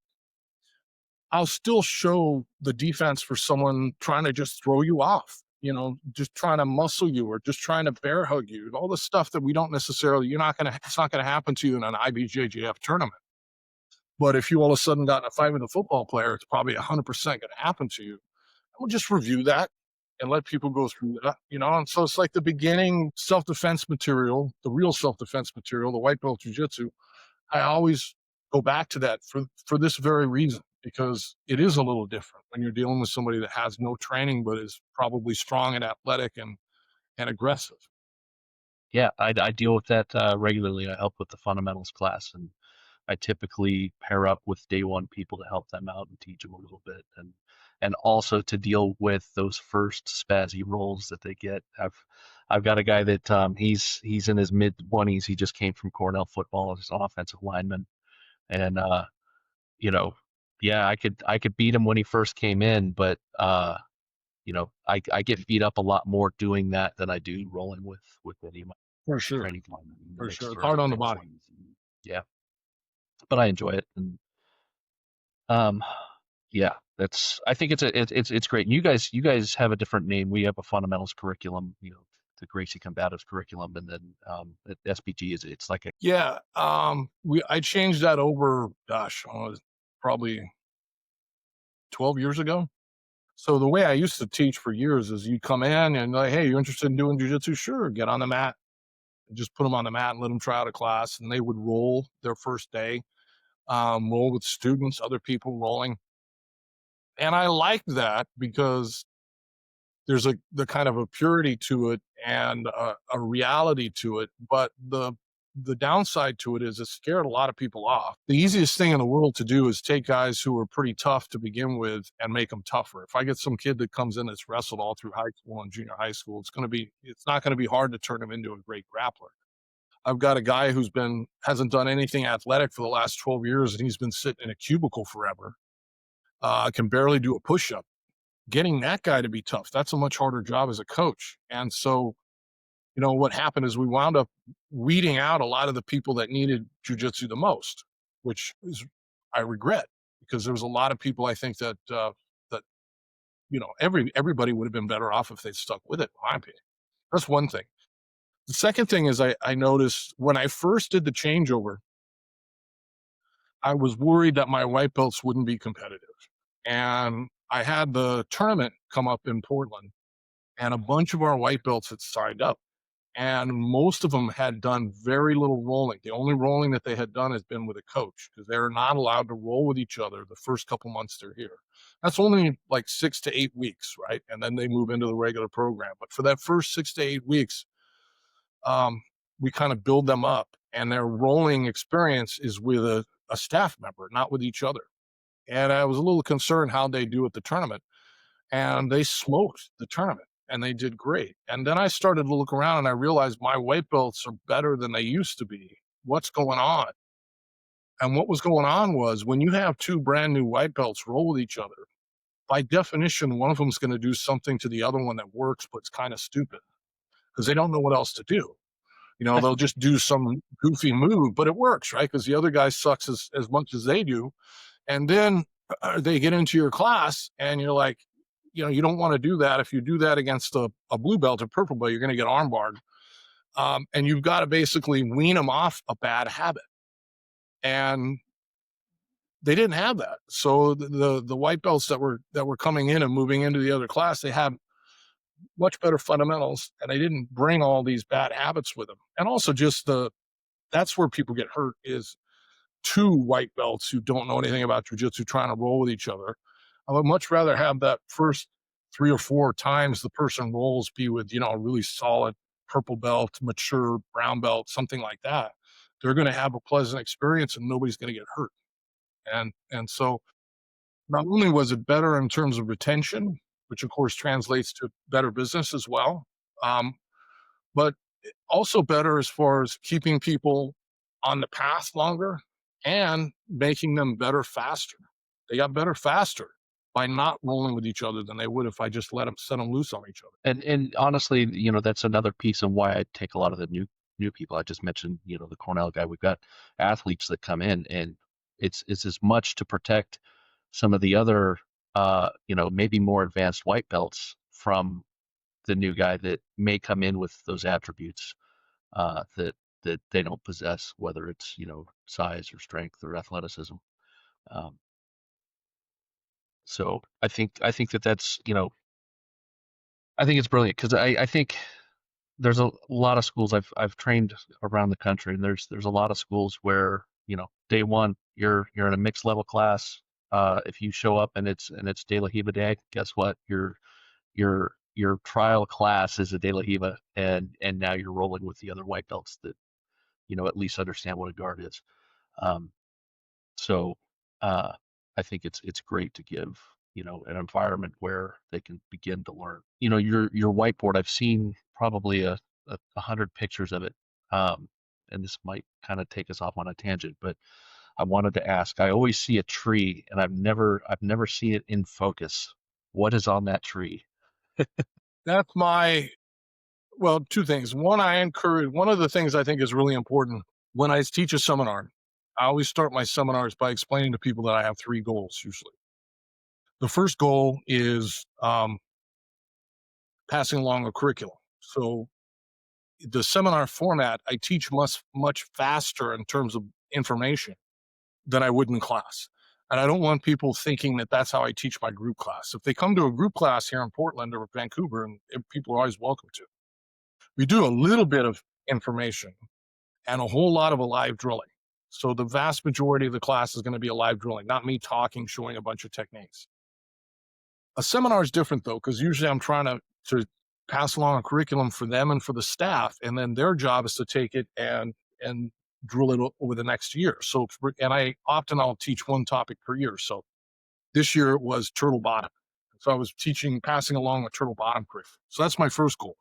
I'll still show the defense for someone trying to just throw you off, just trying to muscle you or just trying to bear hug you, all the stuff that we don't necessarily, it's not going to happen to you in an IBJJF tournament. But if you all of a sudden got in a fight with a football player, it's probably 100% going to happen to you. We'll just review that and let people go through that. And so it's like the beginning self-defense material, the real self-defense material, the white belt jujitsu. I always go back to that for this very reason, because it is a little different when you're dealing with somebody that has no training but is probably strong and athletic and aggressive. Yeah, I deal with that regularly. I help with the fundamentals class, and I typically pair up with day one people to help them out and teach them a little bit, and also to deal with those first spazzy rolls that they get. I've got a guy that he's in his mid 20s. He just came from Cornell football as an offensive lineman, and you know, yeah, I could beat him when he first came in, but I get beat up a lot more doing that than I do rolling with any of my For sure. training clients. It For makes sure. It's for hard on the things body. way easier. Yeah, but I enjoy it. And um, Yeah, that's. I think it's great. You guys have a different name. We have a fundamentals curriculum, the Gracie Combatives curriculum, and then at SPG is it's like a Yeah, I changed that over, gosh, probably 12 years ago. So the way I used to teach for years is you come in and like, hey, you interested in doing jujitsu? Sure, get on the mat. Just put them on the mat and let them try out a class, and they would roll their first day, roll with students, other people rolling, and I liked that because there's the kind of a purity to it and a reality to it. But the downside to it is it scared a lot of people off. The easiest thing in the world to do is take guys who are pretty tough to begin with and make them tougher. If I get some kid that comes in that's wrestled all through high school and junior high school, it's not going to be hard to turn him into a great grappler. I've got a guy hasn't done anything athletic for the last 12 years and he's been sitting in a cubicle forever. Can barely do a push up. Getting that guy to be tough, that's a much harder job as a coach. And so, what happened is we wound up weeding out a lot of the people that needed jujitsu the most, which is I regret because there was a lot of people I think that everybody would have been better off if they'd stuck with it. In my opinion, that's one thing. The second thing is I noticed when I first did the changeover, I was worried that my white belts wouldn't be competitive, and I had the tournament come up in Portland and a bunch of our white belts had signed up. And most of them had done very little rolling. The only rolling that they had done has been with a coach because they're not allowed to roll with each other the first couple months they're here. That's only like 6 to 8 weeks, right? And then they move into the regular program. But for that first 6 to 8 weeks, um, we kind of build them up, and their rolling experience is with a staff member, not with each other. And I was a little concerned how they do at the tournament, and they smoked the tournament and they did great. And then I started to look around and I realized my white belts are better than they used to be. What's going on? And what was going on was when you have two brand new white belts roll with each other, by definition, one of them is going to do something to the other one that works, but it's kind of stupid because they don't know what else to do. They'll just do some goofy move, but it works, right? Because the other guy sucks as much as they do. And then they get into your class and you're like, you don't want to do that. If you do that against a blue belt or purple belt, you're going to get armbarred. And you've got to basically wean them off a bad habit. And they didn't have that. So the white belts that were coming in and moving into the other class, they had much better fundamentals and they didn't bring all these bad habits with them. And also just that's where people get hurt is two white belts who don't know anything about jujitsu trying to roll with each other. I would much rather have that first 3 or 4 times the person rolls be with, a really solid purple belt, mature brown belt, something like that. They're going to have a pleasant experience and nobody's going to get hurt. And so not only was it better in terms of retention, which of course translates to better business as well, um, but also better as far as keeping people on the path longer and making them better faster. They got better faster by not rolling with each other than they would if I just set them loose on each other. and honestly, that's another piece of why I take a lot of the new people. I just mentioned, the Cornell guy. We've got athletes that come in, and it's as much to protect some of the other, maybe more advanced white belts from the new guy that may come in with those attributes that they don't possess, whether it's size or strength or athleticism. Um, so I think that's I think it's brilliant because I think there's a lot of schools I've trained around the country, and there's a lot of schools where day one you're in a mixed level class. If you show up and it's De La Hiva Day, guess what? Your trial class is a De La Hiva, and now you're rolling with the other white belts that at least understand what a guard is. Um, so uh, I think it's great to give an environment where they can begin to learn. Your whiteboard. I've seen probably a hundred pictures of it, um, and this might kind of take us off on a tangent, but I wanted to ask. I always see a tree, and I've never seen it in focus. What is on that tree? That's two things. One of the things I think is really important when I teach a seminar, I always start my seminars by explaining to people that I have three goals usually. The first goal is passing along a curriculum. So the seminar format, I teach much faster in terms of information than I would in class. And I don't want people thinking that that's how I teach my group class. If they come to a group class here in Portland or Vancouver, and people are always welcome to, we do a little bit of information and a whole lot of alive drilling. So the vast majority of the class is going to be alive drilling, not me talking, showing a bunch of techniques. A seminar is different though, because usually I'm trying to pass along a curriculum for them and for the staff, and then their job is to take it and drill it over the next year. So, and I'll teach one topic per year. So this year it was turtle bottom. So I was passing along a turtle bottom curriculum. So that's my first goal.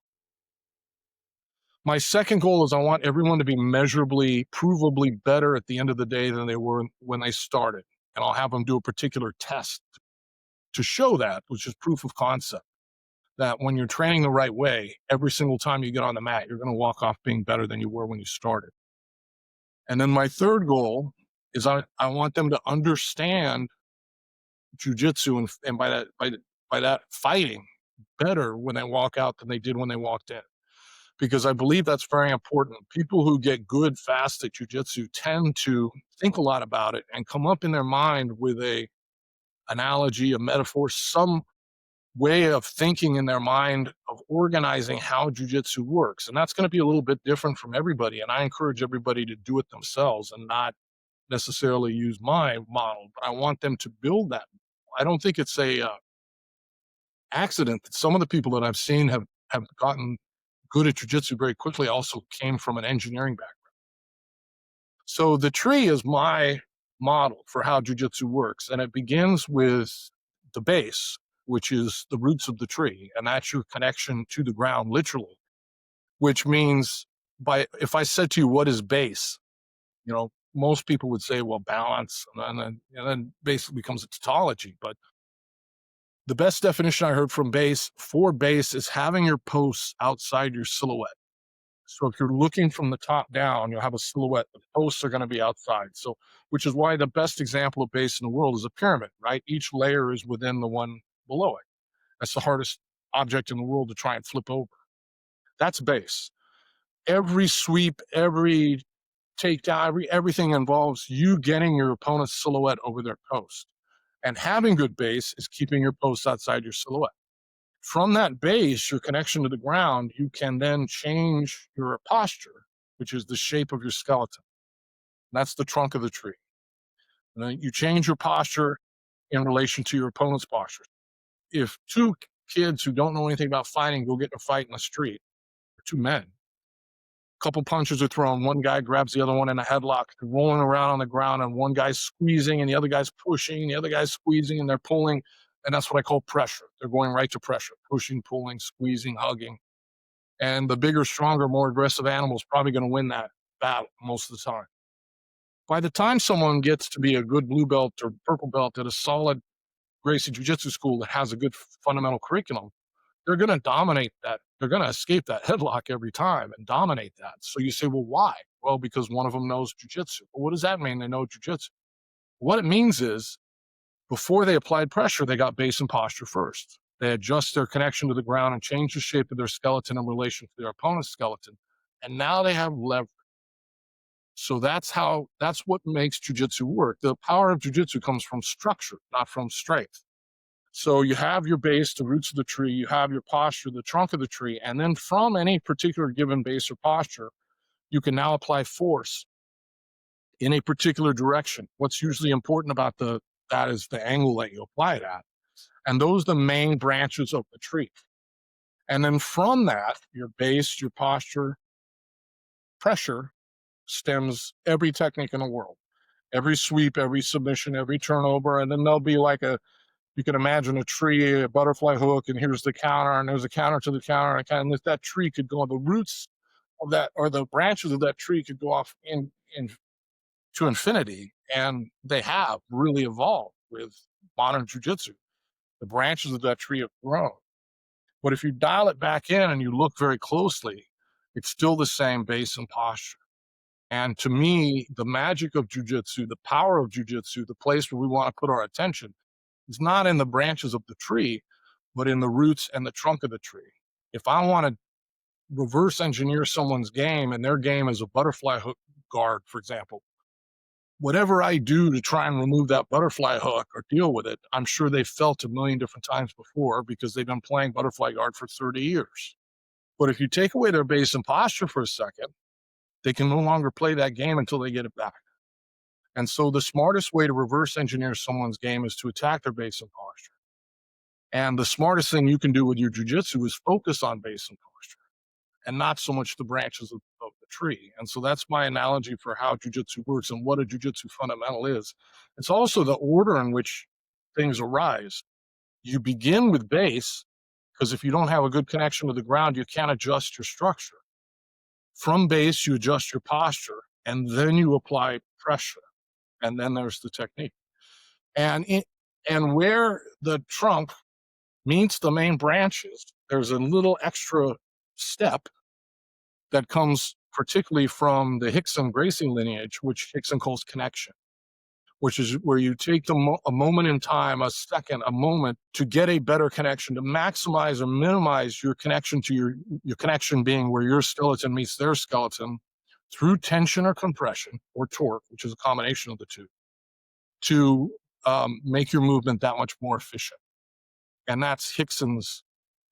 My second goal is I want everyone to be measurably, provably better at the end of the day than they were when they started. And I'll have them do a particular test to show that, which is proof of concept, that when you're training the right way, every single time you get on the mat, you're going to walk off being better than you were when you started. And then my third goal is I want them to understand jiu-jitsu and by that fighting better when they walk out than they did when they walked in. Because I believe that's very important. People who get good fast at jiu-jitsu tend to think a lot about it and come up in their mind with a analogy, a metaphor, some way of thinking in their mind of organizing how jiu-jitsu works. And that's going to be a little bit different from everybody. And I encourage everybody to do it themselves and not necessarily use my model, but I want them to build that. I don't think it's a accident that some of the people that I've seen have gotten good at jiu-jitsu very quickly also came from an engineering background. So the tree is my model for how jiu-jitsu works, and it begins with the base, which is the roots of the tree, and that's your connection to the ground, literally. Which means, if I said to you, "What is base?" Most people would say, "Well, balance," and then base becomes a tautology. But the best definition I heard from base is having your posts outside your silhouette. So if you're looking from the top down, you'll have a silhouette. The posts are going to be outside. So, which is why the best example of base in the world is a pyramid, right? Each layer is within the one below it. That's the hardest object in the world to try and flip over. That's base. Every sweep, every takedown, everything involves you getting your opponent's silhouette over their post. And having good base is keeping your post outside your silhouette. From that base, your connection to the ground, you can then change your posture, which is the shape of your skeleton. That's the trunk of the tree. And then you change your posture in relation to your opponent's posture. If two kids who don't know anything about fighting go get in a fight in the street, or two men, a couple punches are thrown, one guy grabs the other one in a headlock, they're rolling around on the ground, and one guy's squeezing and the other guy's pushing, and the other guy's squeezing, and they're pulling. And that's what I call pressure. They're going right to pressure, pushing, pulling, squeezing, hugging. And the bigger, stronger, more aggressive animal is probably going to win that battle most of the time. By the time someone gets to be a good blue belt or purple belt at a solid Gracie Jiu-Jitsu school that has a good fundamental curriculum, they're going to dominate that. They're going to escape that headlock every time and dominate that. So you say, well, why? Well, because one of them knows jiu-jitsu. Well, what does that mean? They know jiu-jitsu. What it means is before they applied pressure, they got base and posture first. They adjust their connection to the ground and change the shape of their skeleton in relation to their opponent's skeleton. And now they have leverage. So that's what makes jiu-jitsu work. The power of jiu-jitsu comes from structure, not from strength. So you have your base, the roots of the tree, you have your posture, the trunk of the tree, and then from any particular given base or posture, you can now apply force in a particular direction. What's usually important about that is the angle that you apply it at. And those are the main branches of the tree. And then from that, your base, your posture, pressure stems every technique in the world. Every sweep, every submission, every turnover, and then there'll be like you can imagine a tree, a butterfly hook, and here's the counter, and there's a counter to the counter, and if that tree could go, the roots of that or the branches of that tree could go off in to infinity, and they have really evolved with modern jiu-jitsu. The branches of that tree have grown. But if you dial it back in and you look very closely, it's still the same base and posture. And to me, the magic of jiu-jitsu, the power of jiu-jitsu, the place where we want to put our attention is not in the branches of the tree, but in the roots and the trunk of the tree. If I want to reverse engineer someone's game and their game is a butterfly hook guard, for example, whatever I do to try and remove that butterfly hook or deal with it, I'm sure they've felt a million different times before because they've been playing butterfly guard for 30 years. But if you take away their base and posture for a second, they can no longer play that game until they get it back. And so the smartest way to reverse engineer someone's game is to attack their base and posture. And the smartest thing you can do with your jujitsu is focus on base and posture and not so much the branches of the tree. And so that's my analogy for how jujitsu works and what a jujitsu fundamental is. It's also the order in which things arise. You begin with base, because if you don't have a good connection with the ground, you can't adjust your structure. From base, you adjust your posture, and then you apply pressure. And then there's the technique. And and where the trunk meets the main branches, there's a little extra step that comes particularly from the Hickson Gracie lineage, which Hickson calls connection, which is where you take a moment in time, a second, a moment to get a better connection, to maximize or minimize your connection to your connection being where your skeleton meets their skeleton through tension or compression or torque, which is a combination of the two, to make your movement that much more efficient. And that's Hickson's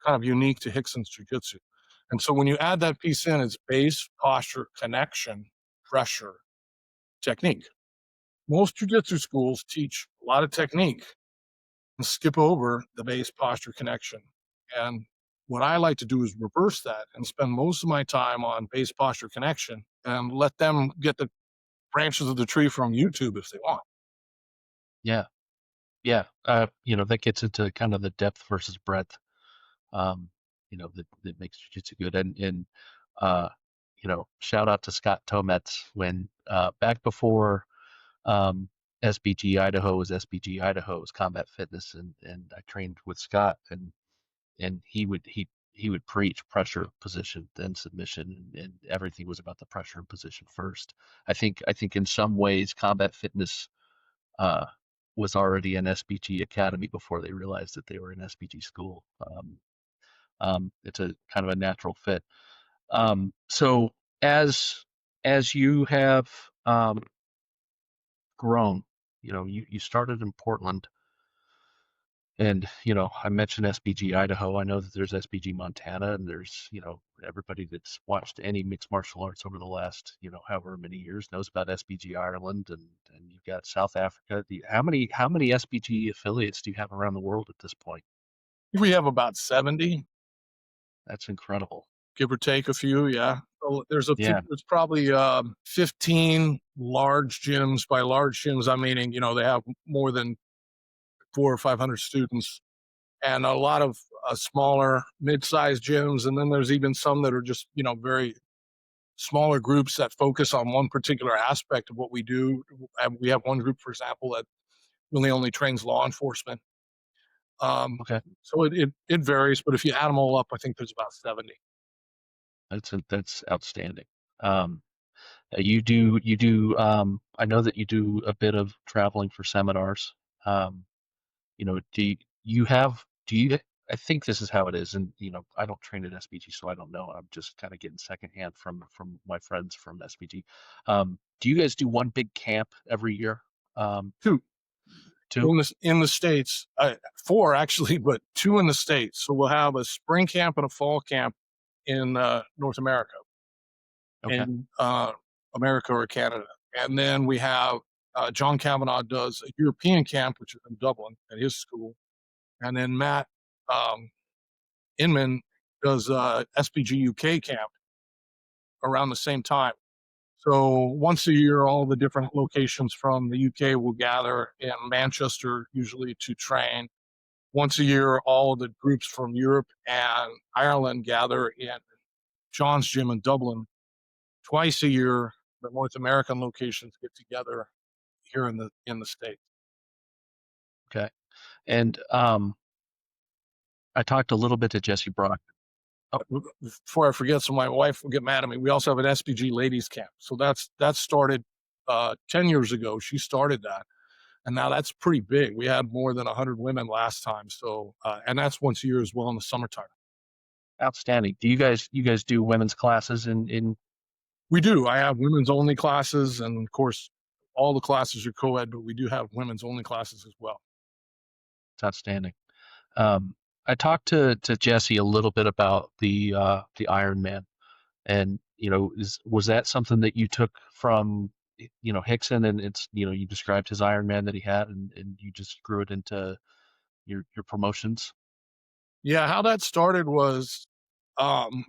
kind of unique to Hickson's jiu-jitsu. And so when you add that piece in, it's base, posture, connection, pressure, technique. Most jiu-jitsu schools teach a lot of technique and skip over the base, posture, connection. And what I like to do is reverse that and spend most of my time on base, posture, connection and let them get the branches of the tree from YouTube if they want. Yeah. Yeah. That gets into kind of the depth versus breadth, um, that makes jiu-jitsu good. And shout out to Scott Tometz when, back before, SBG Idaho was SBG Idaho, it was Combat Fitness, and I trained with Scott, and he would preach pressure, position, then submission, and everything was about the pressure and position first. I think in some ways Combat Fitness uh, was already an SBG academy before they realized that they were an SBG school. It's a kind of a natural fit. So as you have grown, you started in Portland, and I mentioned SBG Idaho. I know that there's SBG Montana, and there's everybody that's watched any mixed martial arts over the last however many years knows about SBG Ireland, and you've got South Africa. How many SBG affiliates do you have around the world at this point? We have about 70, That's incredible. give or take a few. Yeah. So Yeah. there's probably 15 large gyms. By large gyms, I'm meaning, they have more than 400 or 500 students, and a lot of smaller mid-sized gyms. And then there's even some that are just, very smaller groups that focus on one particular aspect of what we do. We have one group, for example, that really only trains law enforcement. Um, Okay. so it varies, but if you add them all up, I think there's about 70. That's outstanding. Um, you do. I know that you do a bit of traveling for seminars. Um, do you? I think this is how it is, and I don't train at SBG, so I don't know. I'm just kind of getting secondhand from my friends from SBG. Do you guys do one big camp every year? Um, Two Two? in the states, four actually, but two in the states. So we'll have a spring camp and a fall camp in North America, Okay. in America or Canada, and then we have John Kavanaugh does a European camp, which is in Dublin at his school, and then Matt um, Inman does SPG UK camp around the same time. So once a year, all the different locations from the UK will gather in Manchester, usually to train. Once a year, all of the groups from Europe and Ireland gather in John's gym in Dublin. Twice a year, the North American locations get together here in the States. Okay. And I talked a little bit to Jesse Brock. Oh, Before I forget, so my wife will get mad at me. We also have an SPG ladies camp. So that's started 10 years ago. She started that. And now that's pretty big. We had more than 100 women last time. So, and that's once a year as well in the summertime. Outstanding. Do you guys do women's classes in We do. I have women's only classes, and of course, all the classes are co-ed, but we do have women's only classes as well. it's outstanding. Um, I talked to Jesse a little bit about the Ironman, and was that something that you took from Hickson, and it's you described his Ironman that he had, and you just grew it into your promotions. Yeah, how that started was, um,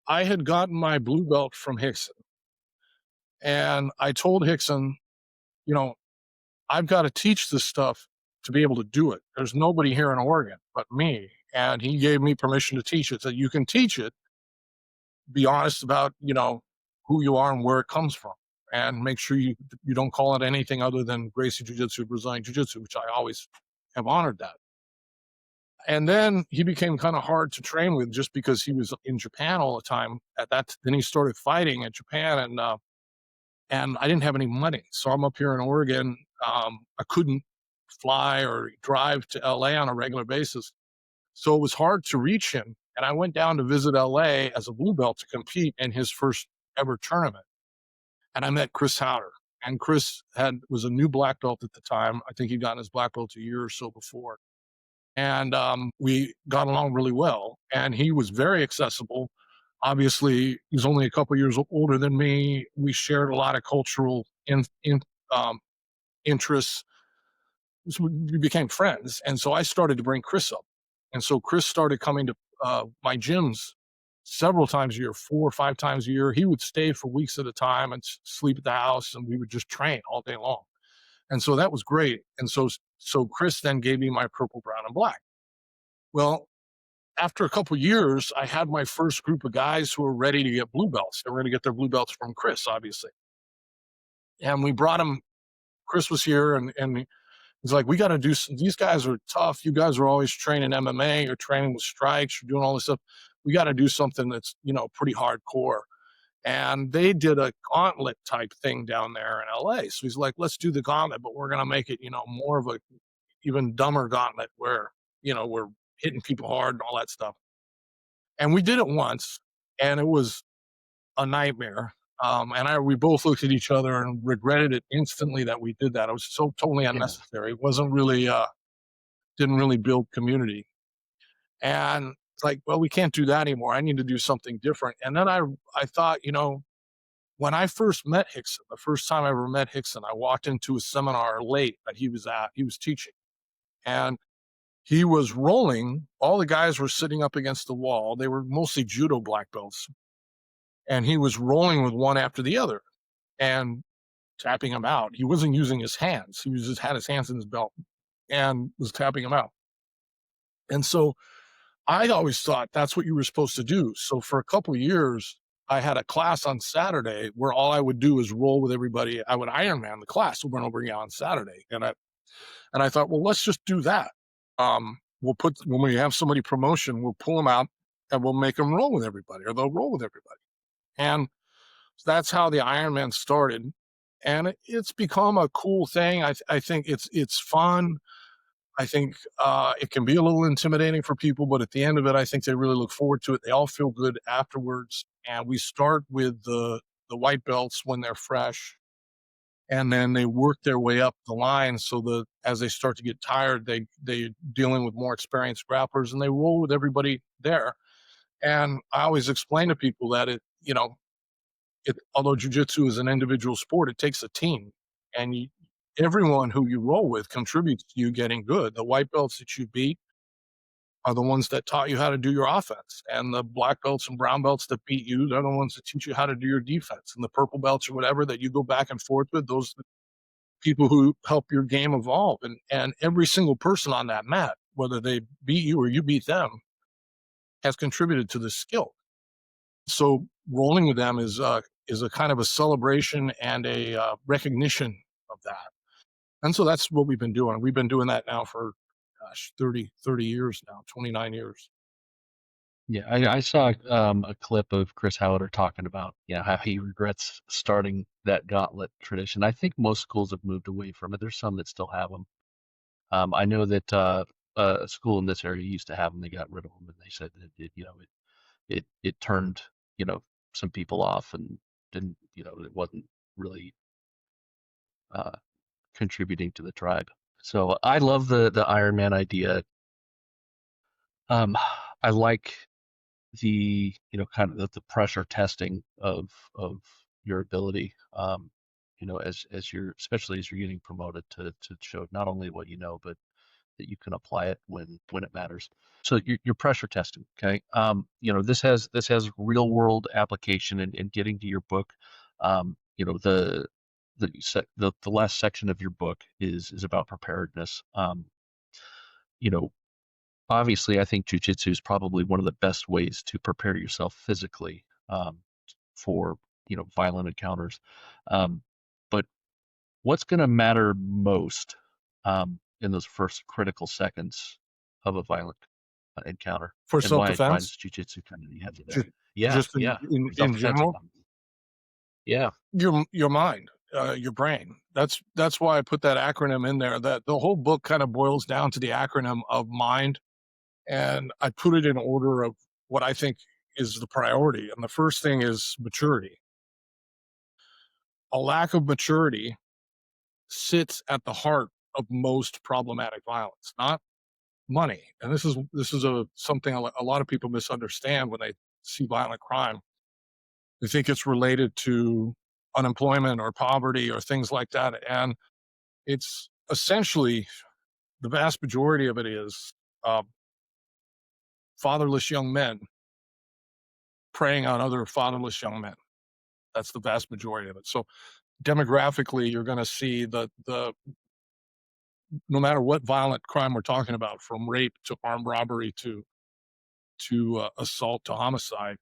I had gotten my blue belt from Hickson, and I told Hickson, you know, I've got to teach this stuff to be able to do it. There's nobody here in Oregon but me, and he gave me permission to teach it. So you can teach it. Be honest about who you are and where it comes from, and make sure you don't call it anything other than Gracie Jiu-Jitsu, Brazilian Jiu-Jitsu, which I always have honored that. And then he became kind of hard to train with just because he was in Japan all the time. Then he started fighting at Japan, and I didn't have any money, so I'm up here in Oregon. I couldn't fly or drive to LA on a regular basis, so it was hard to reach him. And I went down to visit LA as a blue belt to compete in his first ever tournament, and I met Chris Howder. And Chris had was a new black belt at the time. I think he'd gotten his black belt a year or so before, and we got along really well. And he was very accessible. Obviously, he's only a couple years older than me. We shared a lot of cultural um, interests. So we became friends, and so I started to bring Chris up, and so Chris started coming to my gyms several times a year, 4 or 5 times a year. He would stay for weeks at a time and sleep at the house, and we would just train all day long. And so that was great. And so Chris then gave me my purple, brown, and black. Well, after a couple years, I had my first group of guys who were ready to get blue belts. They were going to get their blue belts from Chris, obviously. And we brought him. Chris was here, and he's like, we got to do some, these guys are tough. You guys are always training MMA, you're training with strikes, you're doing all this stuff. We got to do something that's, pretty hardcore. And they did a gauntlet type thing down there in LA. So he's like, let's do the gauntlet, but we're going to make it, more of a even dumber gauntlet where, we're hitting people hard and all that stuff. And we did it once, and it was a nightmare. We both looked at each other and regretted it instantly that we did that. It was so totally Yeah. unnecessary. It wasn't really, didn't really build community. And it's like, well, we can't do that anymore. I need to do something different. And then I thought, when I first met Hickson, the first time I ever met Hickson, I walked into a seminar late that he was at. He was teaching, and he was rolling. All the guys were sitting up against the wall. They were mostly judo black belts, and he was rolling with one after the other and tapping him out. He wasn't using his hands. He was just had his hands in his belt and was tapping him out. And so I always thought that's what you were supposed to do. So for a couple of years, I had a class on Saturday where all I would do is roll with everybody. I would Ironman the class over and over again on Saturday. And I thought, well, let's just do that. We'll put when we have somebody promotion, we'll pull them out and we'll make them roll with everybody, or they'll roll with everybody. And that's how the Ironman started. And it's become a cool thing. I think it's fun. I think it can be a little intimidating for people, but at the end of it, I think they really look forward to it. They all feel good afterwards. And we start with the white belts when they're fresh, and then they work their way up the line. So as they start to get tired, they dealing with more experienced grapplers, and they roll with everybody there. And I always explain to people that although jujitsu is an individual sport, it takes a team, and everyone who you roll with contributes to you getting good. The white belts that you beat are the ones that taught you how to do your offense, and the black belts and brown belts that beat you, they're the ones that teach you how to do your defense. And the purple belts or whatever that you go back and forth with, those are the people who help your game evolve. And every single person on that mat, whether they beat you or you beat them, has contributed to this skill. So rolling with them is a kind of a celebration and a recognition of that. And so that's what we've been doing. We've been doing that now for, gosh, 30 years now, 29 years. Yeah, I saw a clip of Chris Howard talking about, how he regrets starting that gauntlet tradition. I think most schools have moved away from it. There's some that still have them. I know that a school in this area used to have them. They got rid of them, and they said that it turned you know some people off and didn't it wasn't really uh, contributing to the tribe. So I love the Ironman idea. Um, I like kind of the pressure testing of your ability. As you're especially as you're getting promoted to show not only what you know, but that you can apply it when it matters. So you're pressure testing, okay? This has real world application and getting to your book. The last section of your book is about preparedness. You know, Obviously, I think jujitsu is probably one of the best ways to prepare yourself physically for violent encounters. Um, but what's going to matter most in those first critical seconds of a violent encounter, For and why self-defense, does jujitsu kind of the heads of there? just Yeah, just yeah, for in self-defense. general, Yeah, your mind, your brain. That's why I put that acronym in there. That the whole book kind of boils down to the acronym of mind, and I put it in order of what I think is the priority. And the first thing is maturity. A lack of maturity sits at the heart of most problematic violence, not money. And this is a something a lot of people misunderstand when they see violent crime. They think it's related to unemployment or poverty or things like that. And it's essentially the vast majority of it is uh, fatherless young men preying on other fatherless young men. That's the vast majority of it. So demographically, you're going to see the no matter what violent crime we're talking about, from rape to armed robbery to assault to homicide,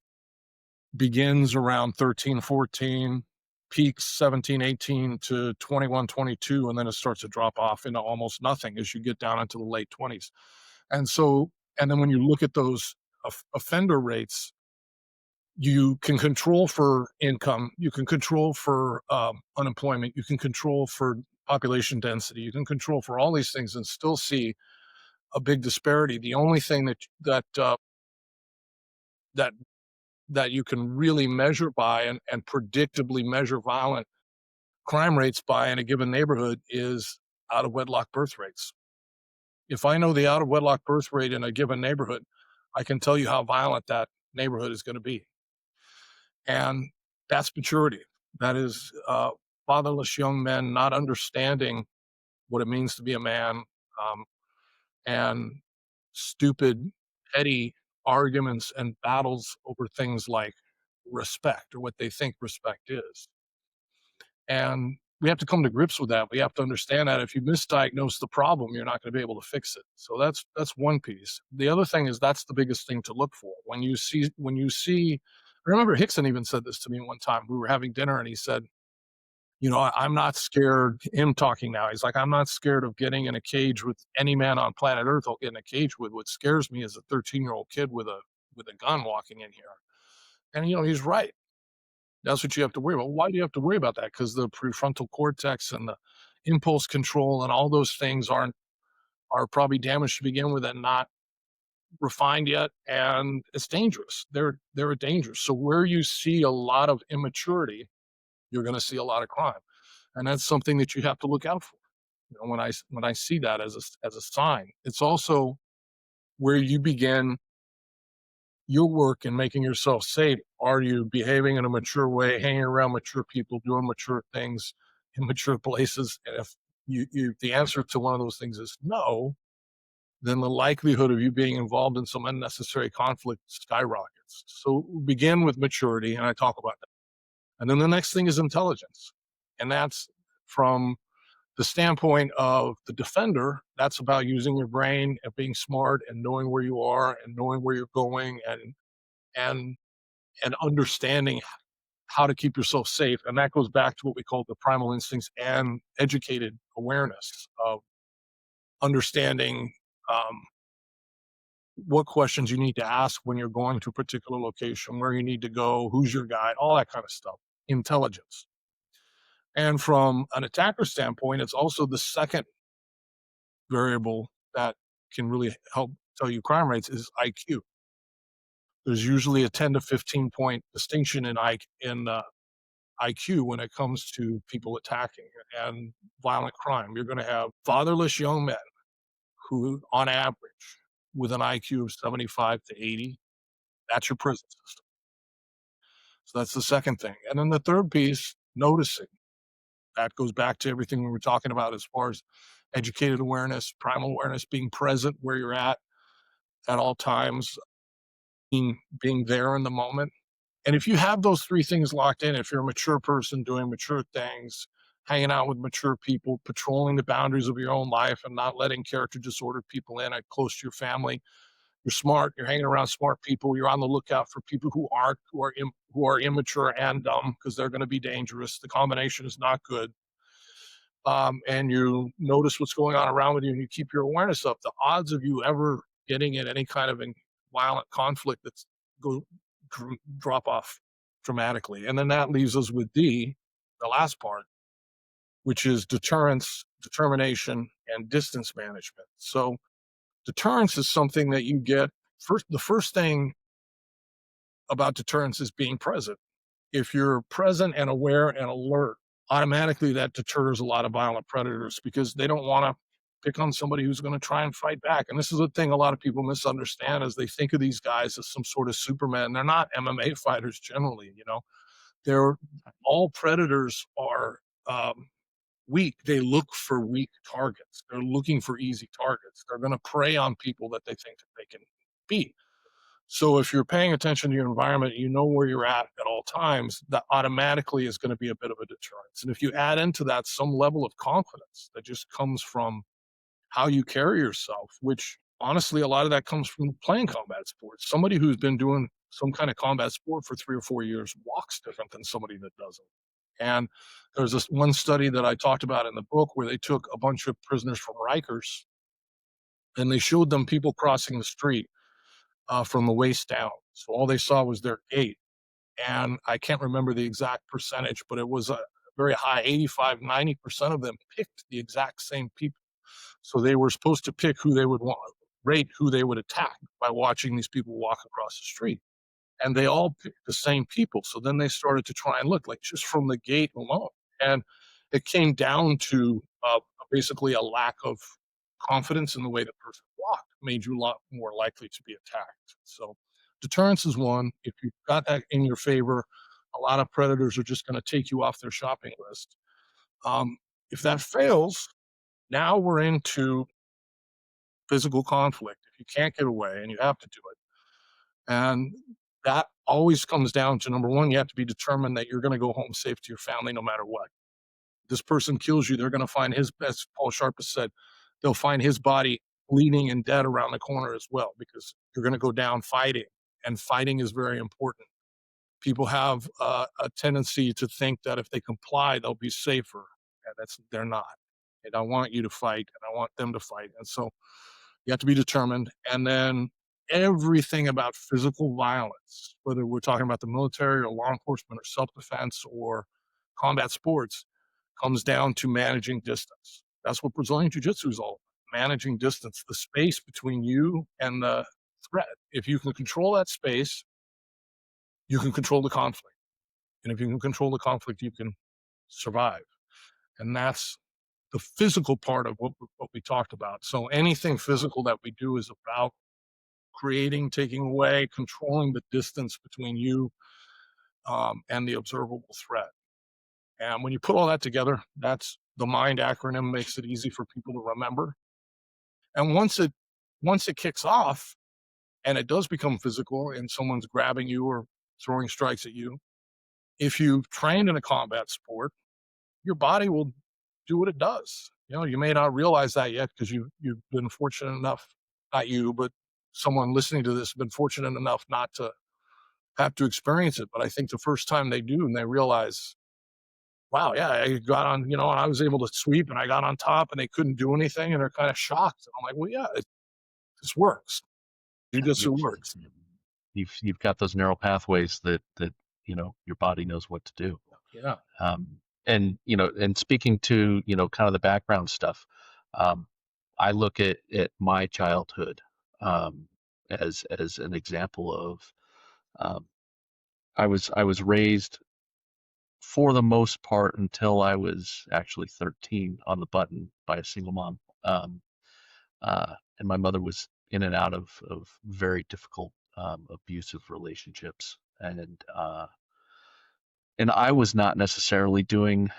begins around 13, 14, peaks 17, 18 to 21, 22, and then it starts to drop off into almost nothing as you get down into the late 20s. And so, and then when you look at those offender rates, you can control for income, you can control for unemployment, you can control for population density, you can control for all these things and still see a big disparity. The only thing that that you can really measure by and predictably measure violent crime rates by in a given neighborhood is out of wedlock birth rates. If I know the out of wedlock birth rate in a given neighborhood, I can tell you how violent that neighborhood is going to be. And that's maturity. That is fatherless young men not understanding what it means to be a man, um, and stupid, petty arguments and battles over things like respect or what they think respect is. And we have to come to grips with that. We have to understand that if you misdiagnose the problem, you're not going to be able to fix it. So that's one piece. The other thing is that's the biggest thing to look for. When you see I remember Hickson even said this to me one time. We were having dinner and he said, I'm not scared, him talking now. He's like, I'm not scared of getting in a cage with any man on planet Earth I'll get in a cage with. What scares me is a 13-year-old kid with a gun walking in here. And he's right. That's what you have to worry about. Why do you have to worry about that? Because the prefrontal cortex and the impulse control and all those things are probably damaged to begin with and not refined yet, and it's dangerous. They're dangerous. So where you see a lot of immaturity, you're going to see a lot of crime, and that's something that you have to look out for. When I see that as a sign, it's also where you begin your work in making yourself safe. Are you behaving in a mature way, hanging around mature people, doing mature things in mature places? And if the answer to one of those things is no, then the likelihood of you being involved in some unnecessary conflict skyrockets. So begin with maturity, and I talk about that. And then the next thing is intelligence. And that's from the standpoint of the defender, that's about using your brain and being smart and knowing where you are and knowing where you're going and and understanding how to keep yourself safe. And that goes back to what we call the primal instincts and educated awareness of understanding um, what questions you need to ask when you're going to a particular location, where you need to go, who's your guide, all that kind of stuff. Intelligence. And from an attacker standpoint, it's also the second variable that can really help tell you crime rates is IQ. There's usually a 10 to 15 point distinction in IQ when it comes to people attacking and violent crime. You're going to have fatherless young men who, on average, with an IQ of 75 to 80, that's your prison system. So that's the second thing. And then the third piece, noticing. That goes back to everything we were talking about as far as educated awareness, primal awareness, being present where you're at all times, being there in the moment. And if you have those three things locked in, if you're a mature person doing mature things, hanging out with mature people, patrolling the boundaries of your own life and not letting character disordered people in close to your family, you're smart, you're hanging around smart people, you're on the lookout for people who are immature and dumb because they're going to be dangerous. The combination is not good. And you notice what's going on around with you and you keep your awareness up, the odds of you ever getting in any kind of violent conflict that's go drop off dramatically. And then that leaves us with D, the last part, which is deterrence, determination, and distance management. So deterrence is something that you get first. The first thing about deterrence is being present. If you're present and aware and alert, automatically that deters a lot of violent predators because they don't want to pick on somebody who's going to try and fight back. And this is the thing a lot of people misunderstand is they think of these guys as some sort of Superman. They're not MMA fighters generally, you know. They're all predators are weak. They look for weak targets. They're looking for easy targets. They're going to prey on people that they think that they can beat. So if you're paying attention to your environment, you know where you're at all times, that automatically is going to be a bit of a deterrence. And if you add into that some level of confidence that just comes from how you carry yourself, which honestly, a lot of that comes from playing combat sports. Somebody who's been doing some kind of combat sport for 3 or 4 years walks different than somebody that doesn't. And there's this one study that I talked about in the book where they took a bunch of prisoners from Rikers and they showed them people crossing the street from the waist down. So all they saw was their gait. And I can't remember the exact percentage, but it was a very high 85, 90% of them picked the exact same people. So they were supposed to pick who they would want, rate who they would attack by watching these people walk across the street. And they all picked the same people. So then they started to try and look like just from the gate alone. And it came down to basically a lack of confidence in the way the person walked made you a lot more likely to be attacked. So deterrence is one. If you've got that in your favor, a lot of predators are just going to take you off their shopping list. If that fails, now we're into physical conflict. If you can't get away and you have to do it, and that always comes down to number one, you have to be determined that you're going to go home safe to your family no matter what. This person kills you, they're going to find his, as Paul Sharp has said, they'll find his body bleeding and dead around the corner as well because you're going to go down fighting, and fighting is very important. People have a tendency to think that if they comply, they'll be safer, and they're not. And I want you to fight, and I want them to fight, and so you have to be determined. And then everything about physical violence, whether we're talking about the military or law enforcement or self defense or combat sports, comes down to managing distance. That's what Brazilian Jiu Jitsu is all about, managing distance, the space between you and the threat. If you can control that space, you can control the conflict. And if you can control the conflict, you can survive. And that's the physical part of what we talked about. So anything physical that we do is about creating, taking away, controlling the distance between you and the observable threat. And when you put all that together, that's the MIND acronym makes it easy for people to remember. And once it kicks off and it does become physical and someone's grabbing you or throwing strikes at you, if you've trained in a combat sport, your body will do what it does. You know, you may not realize that yet because you've been fortunate enough, not you, but someone listening to this has been fortunate enough not to have to experience it. But I think the first time they do and they realize, wow, yeah, I got on, you know, and I was able to sweep and I got on top and they couldn't do anything and they're kind of shocked. And I'm like, well, yeah, this works. Jujitsu You've works. you've got those neural pathways that your body knows what to do. Yeah. And and speaking to kind of the background stuff, um, I look at my childhood um, as an example of um, I was raised for the most part until I was actually 13 on the button by a single mom. And my mother was in and out of very difficult abusive relationships, and I was not necessarily doing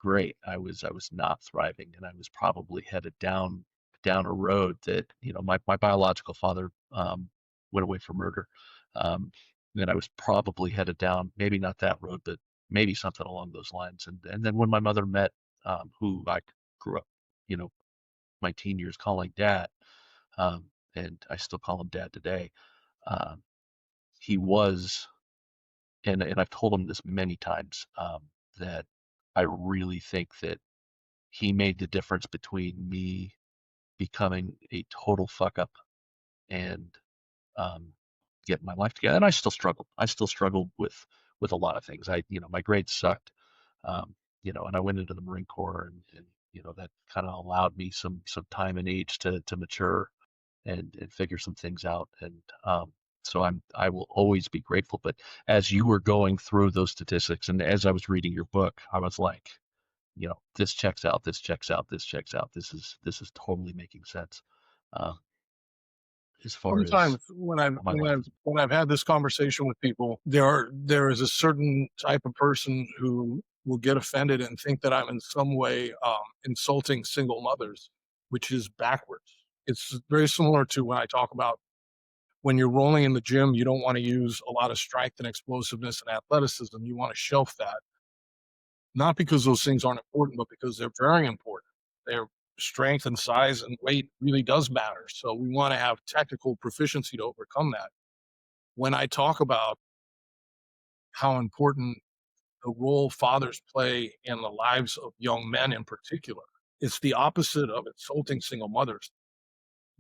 great. I was not thriving, and I was probably headed down a road that my biological father went away for murder. Um, and I was probably headed down maybe not that road, but maybe something along those lines. And then when my mother met who I grew up, you know, my teen years calling dad, and I still call him dad today. Um, he was, and I've told him this many times, that I really think that he made the difference between me becoming a total fuck up and um, getting my life together. And I still struggled. I still struggled with a lot of things. My grades sucked. And I went into the Marine Corps, and that kind of allowed me some time and age to mature and figure some things out. And so I will always be grateful. But as you were going through those statistics, and as I was reading your book, I was like, this checks out, this checks out, this checks out. This is totally making sense uh, as far as Sometimes when I've my when life. I've when I've had this conversation with people, there is a certain type of person who will get offended and think that I'm in some way insulting single mothers, which is backwards. It's very similar to when I talk about when you're rolling in the gym, you don't want to use a lot of strength and explosiveness and athleticism. You want to shelf that, not because those things aren't important, but because they're very important. Their strength and size and weight really does matter. So we want to have technical proficiency to overcome that. When I talk about how important the role fathers play in the lives of young men in particular, it's the opposite of insulting single mothers.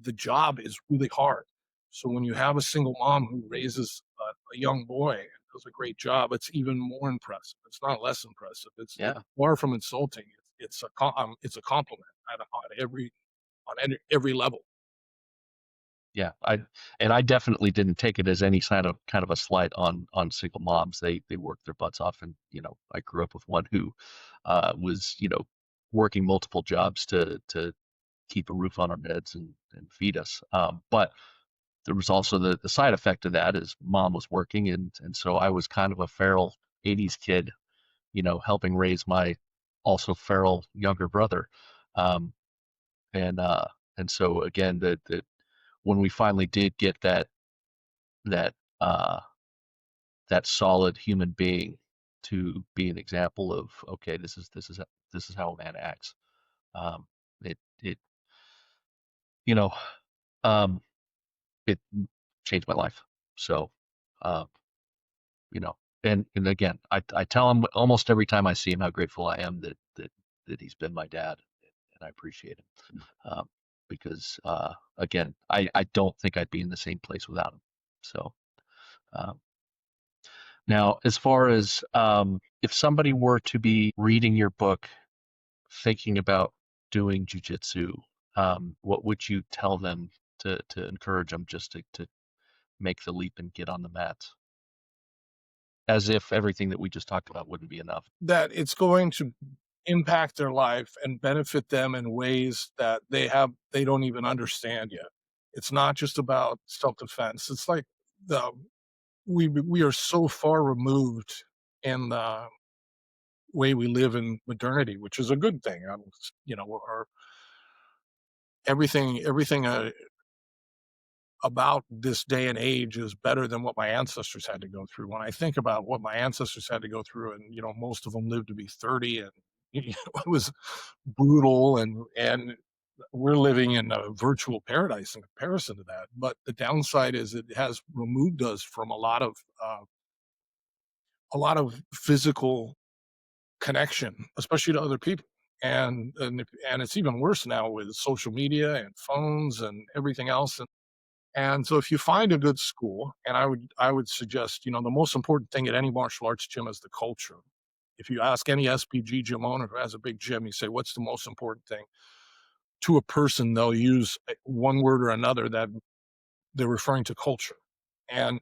The job is really hard. So when you have a single mom who raises a young boy and does a great job, it's even more impressive. It's not less impressive. It's Yeah, far from insulting. It's a compliment on every level. yeah. I definitely didn't take it as any kind of a slight on single moms. They work their butts off, and I grew up with one who was working multiple jobs to keep a roof on our heads and feed us. But there was also the side effect of that is mom was working, and so I was kind of a feral 80s kid, helping raise my also feral younger brother. Um, and uh, and so again, that when we finally did get that uh, that solid human being to be an example of, okay, this is how a man acts. It you know um, it changed my life. So uh, you know, and again, I tell him almost every time I see him how grateful I am that he's been my dad, and I appreciate him. Because again, I don't think I'd be in the same place without him. So um, now, as far as if somebody were to be reading your book, thinking about doing jujitsu, what would you tell them to encourage them just to make the leap and get on the mats? As if everything that we just talked about wouldn't be enough. That it's going to impact their life and benefit them in ways that they don't even understand yet. It's not just about self-defense. It's like the we are so far removed in the way we live in modernity, which is a good thing. Our everything about this day and age is better than what my ancestors had to go through. When I think about what my ancestors had to go through, and most of them lived to be 30, and it was brutal, and we're living in a virtual paradise in comparison to that. But the downside is it has removed us from a lot of physical connection, especially to other people. And it's even worse now with social media and phones and everything else. And so if you find a good school, and I would suggest, the most important thing at any martial arts gym is the culture. If you ask any SPG gym owner who has a big gym, you say, what's the most important thing? To a person, they'll use one word or another that they're referring to culture. And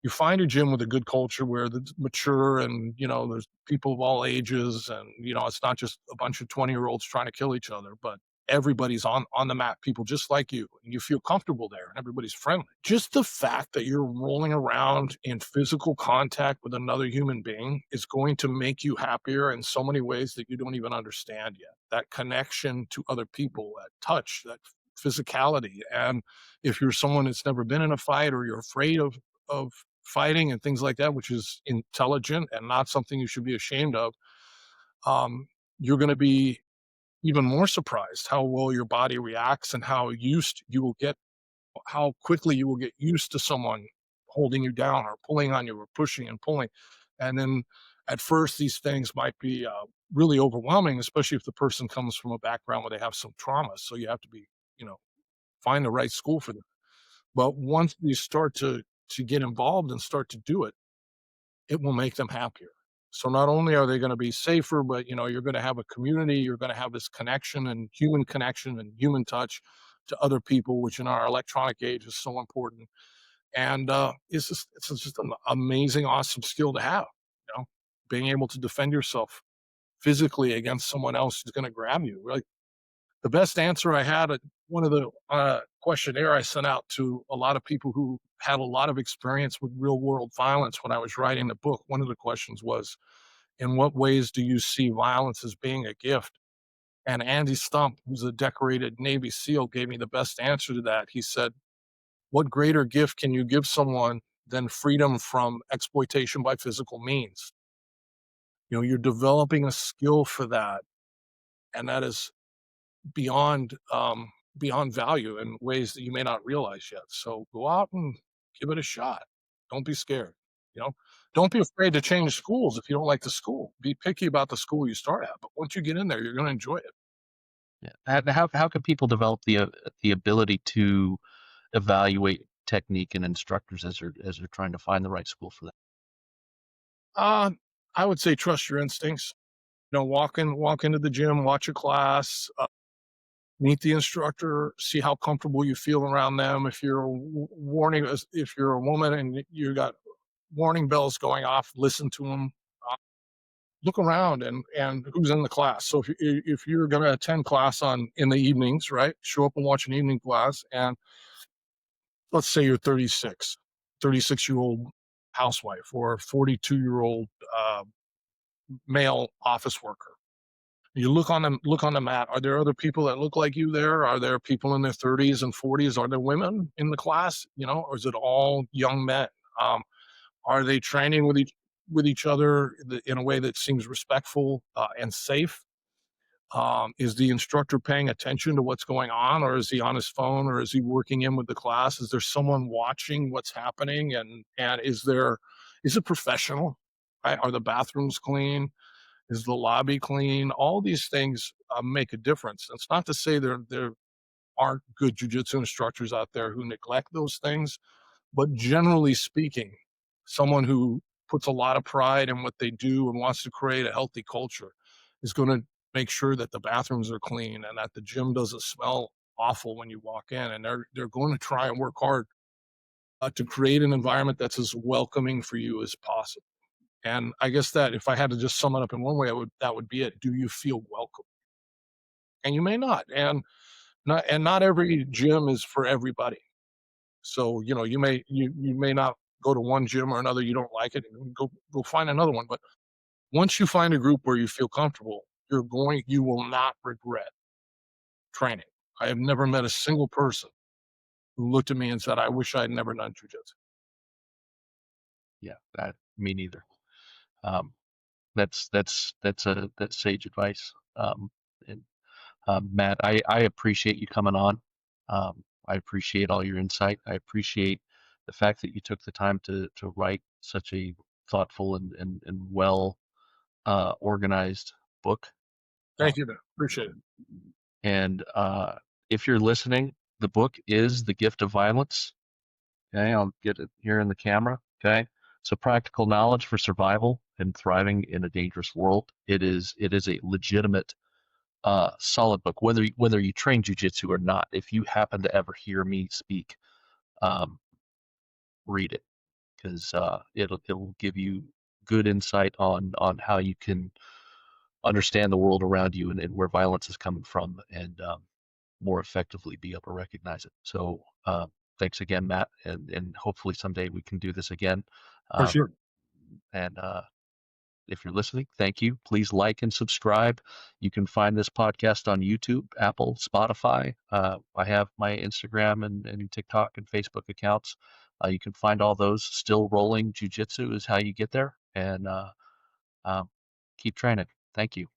you find a gym with a good culture where it's mature and, there's people of all ages and, it's not just a bunch of 20-year-olds trying to kill each other, but everybody's on the mat, people just like you, and you feel comfortable there and everybody's friendly. Just the fact that you're rolling around in physical contact with another human being is going to make you happier in so many ways that you don't even understand yet. That connection to other people, that touch, that physicality. And if you're someone that's never been in a fight or you're afraid of fighting and things like that, which is intelligent and not something you should be ashamed of, you're going to be even more surprised how well your body reacts and how quickly you will get used to someone holding you down or pulling on you or pushing and pulling. And then at first, these things might be really overwhelming, especially if the person comes from a background where they have some trauma. So you have to be, you know, find the right school for them. But once you start to get involved and start to do it, it will make them happier. So not only are they going to be safer, but you're going to have a community, you're going to have this connection and human touch to other people, which in our electronic age is so important. And it's just an amazing, awesome skill to have. You know, being able to defend yourself physically against someone else who's going to grab you. Like the best answer I had at one of the questionnaire I sent out to a lot of people who had a lot of experience with real world violence when I was writing the book. One of the questions was, in what ways do you see violence as being a gift? And Andy Stump, who's a decorated Navy SEAL, gave me the best answer to that. He said, what greater gift can you give someone than freedom from exploitation by physical means? You're developing a skill for that. And that is beyond value in ways that you may not realize yet. So go out and give it a shot. Don't be scared. You know, don't be afraid to change schools if you don't like the school. Be picky about the school you start at, but once you get in there, you're going to enjoy it. Yeah. How can people develop the ability to evaluate technique and instructors as they're trying to find the right school for them? Uh, I would say trust your instincts. Walk into the gym, watch a class, meet the instructor, see how comfortable you feel around them. If you're if you're a woman and you got warning bells going off, listen to them. Look around and who's in the class. So if you're going to attend class on in the evenings, right? Show up and watch an evening class, and let's say you're 36-year-old housewife or 42-year-old male office worker. You look on the mat. Are there other people that look like you there? Are there people in their 30s and 40s? Are there women in the class? Or is it all young men? Um, are they training with each other in a way that seems respectful and safe? Is the instructor paying attention to what's going on, or is he on his phone, or is he working in with the class? Is there someone watching what's happening, and is it professional? Right? Are the bathrooms clean? Is the lobby clean? All these things make a difference. It's not to say there aren't good jujitsu instructors out there who neglect those things, but generally speaking, someone who puts a lot of pride in what they do and wants to create a healthy culture is going to make sure that the bathrooms are clean and that the gym doesn't smell awful when you walk in. And they're going to try and work hard to create an environment that's as welcoming for you as possible. And I guess that if I had to just sum it up in one way, that would be it. Do you feel welcome? And you may not. And not every gym is for everybody. So, you may not go to one gym or another, you don't like it, and go find another one. But once you find a group where you feel comfortable, you will not regret training. I have never met a single person who looked at me and said, I wish I had never done jujitsu. Yeah, that me neither. Um, that's sage advice. And Matt, I appreciate you coming on. I appreciate all your insight. I appreciate the fact that you took the time to write such a thoughtful and well organized book. Uh, Thank you, man. Appreciate it. and if you're listening, the book is The Gift of Violence. Okay, I'll get it here in the camera. Okay, so practical knowledge for survival and thriving in a dangerous world. It is a legitimate, solid book. Whether you train jujitsu or not, if you happen to ever hear me speak, um, read it because it'll give you good insight on how you can understand the world around you and where violence is coming from, and more effectively be able to recognize it. So thanks again, Matt, and hopefully someday we can do this again. For Um, sure. and if you're listening, thank you. Please like and subscribe. You can find this podcast on YouTube, Apple, Spotify. I have my Instagram and TikTok and Facebook accounts. You can find all those. Still Rolling Jiu-Jitsu is how you get there. And um, keep training. Thank you.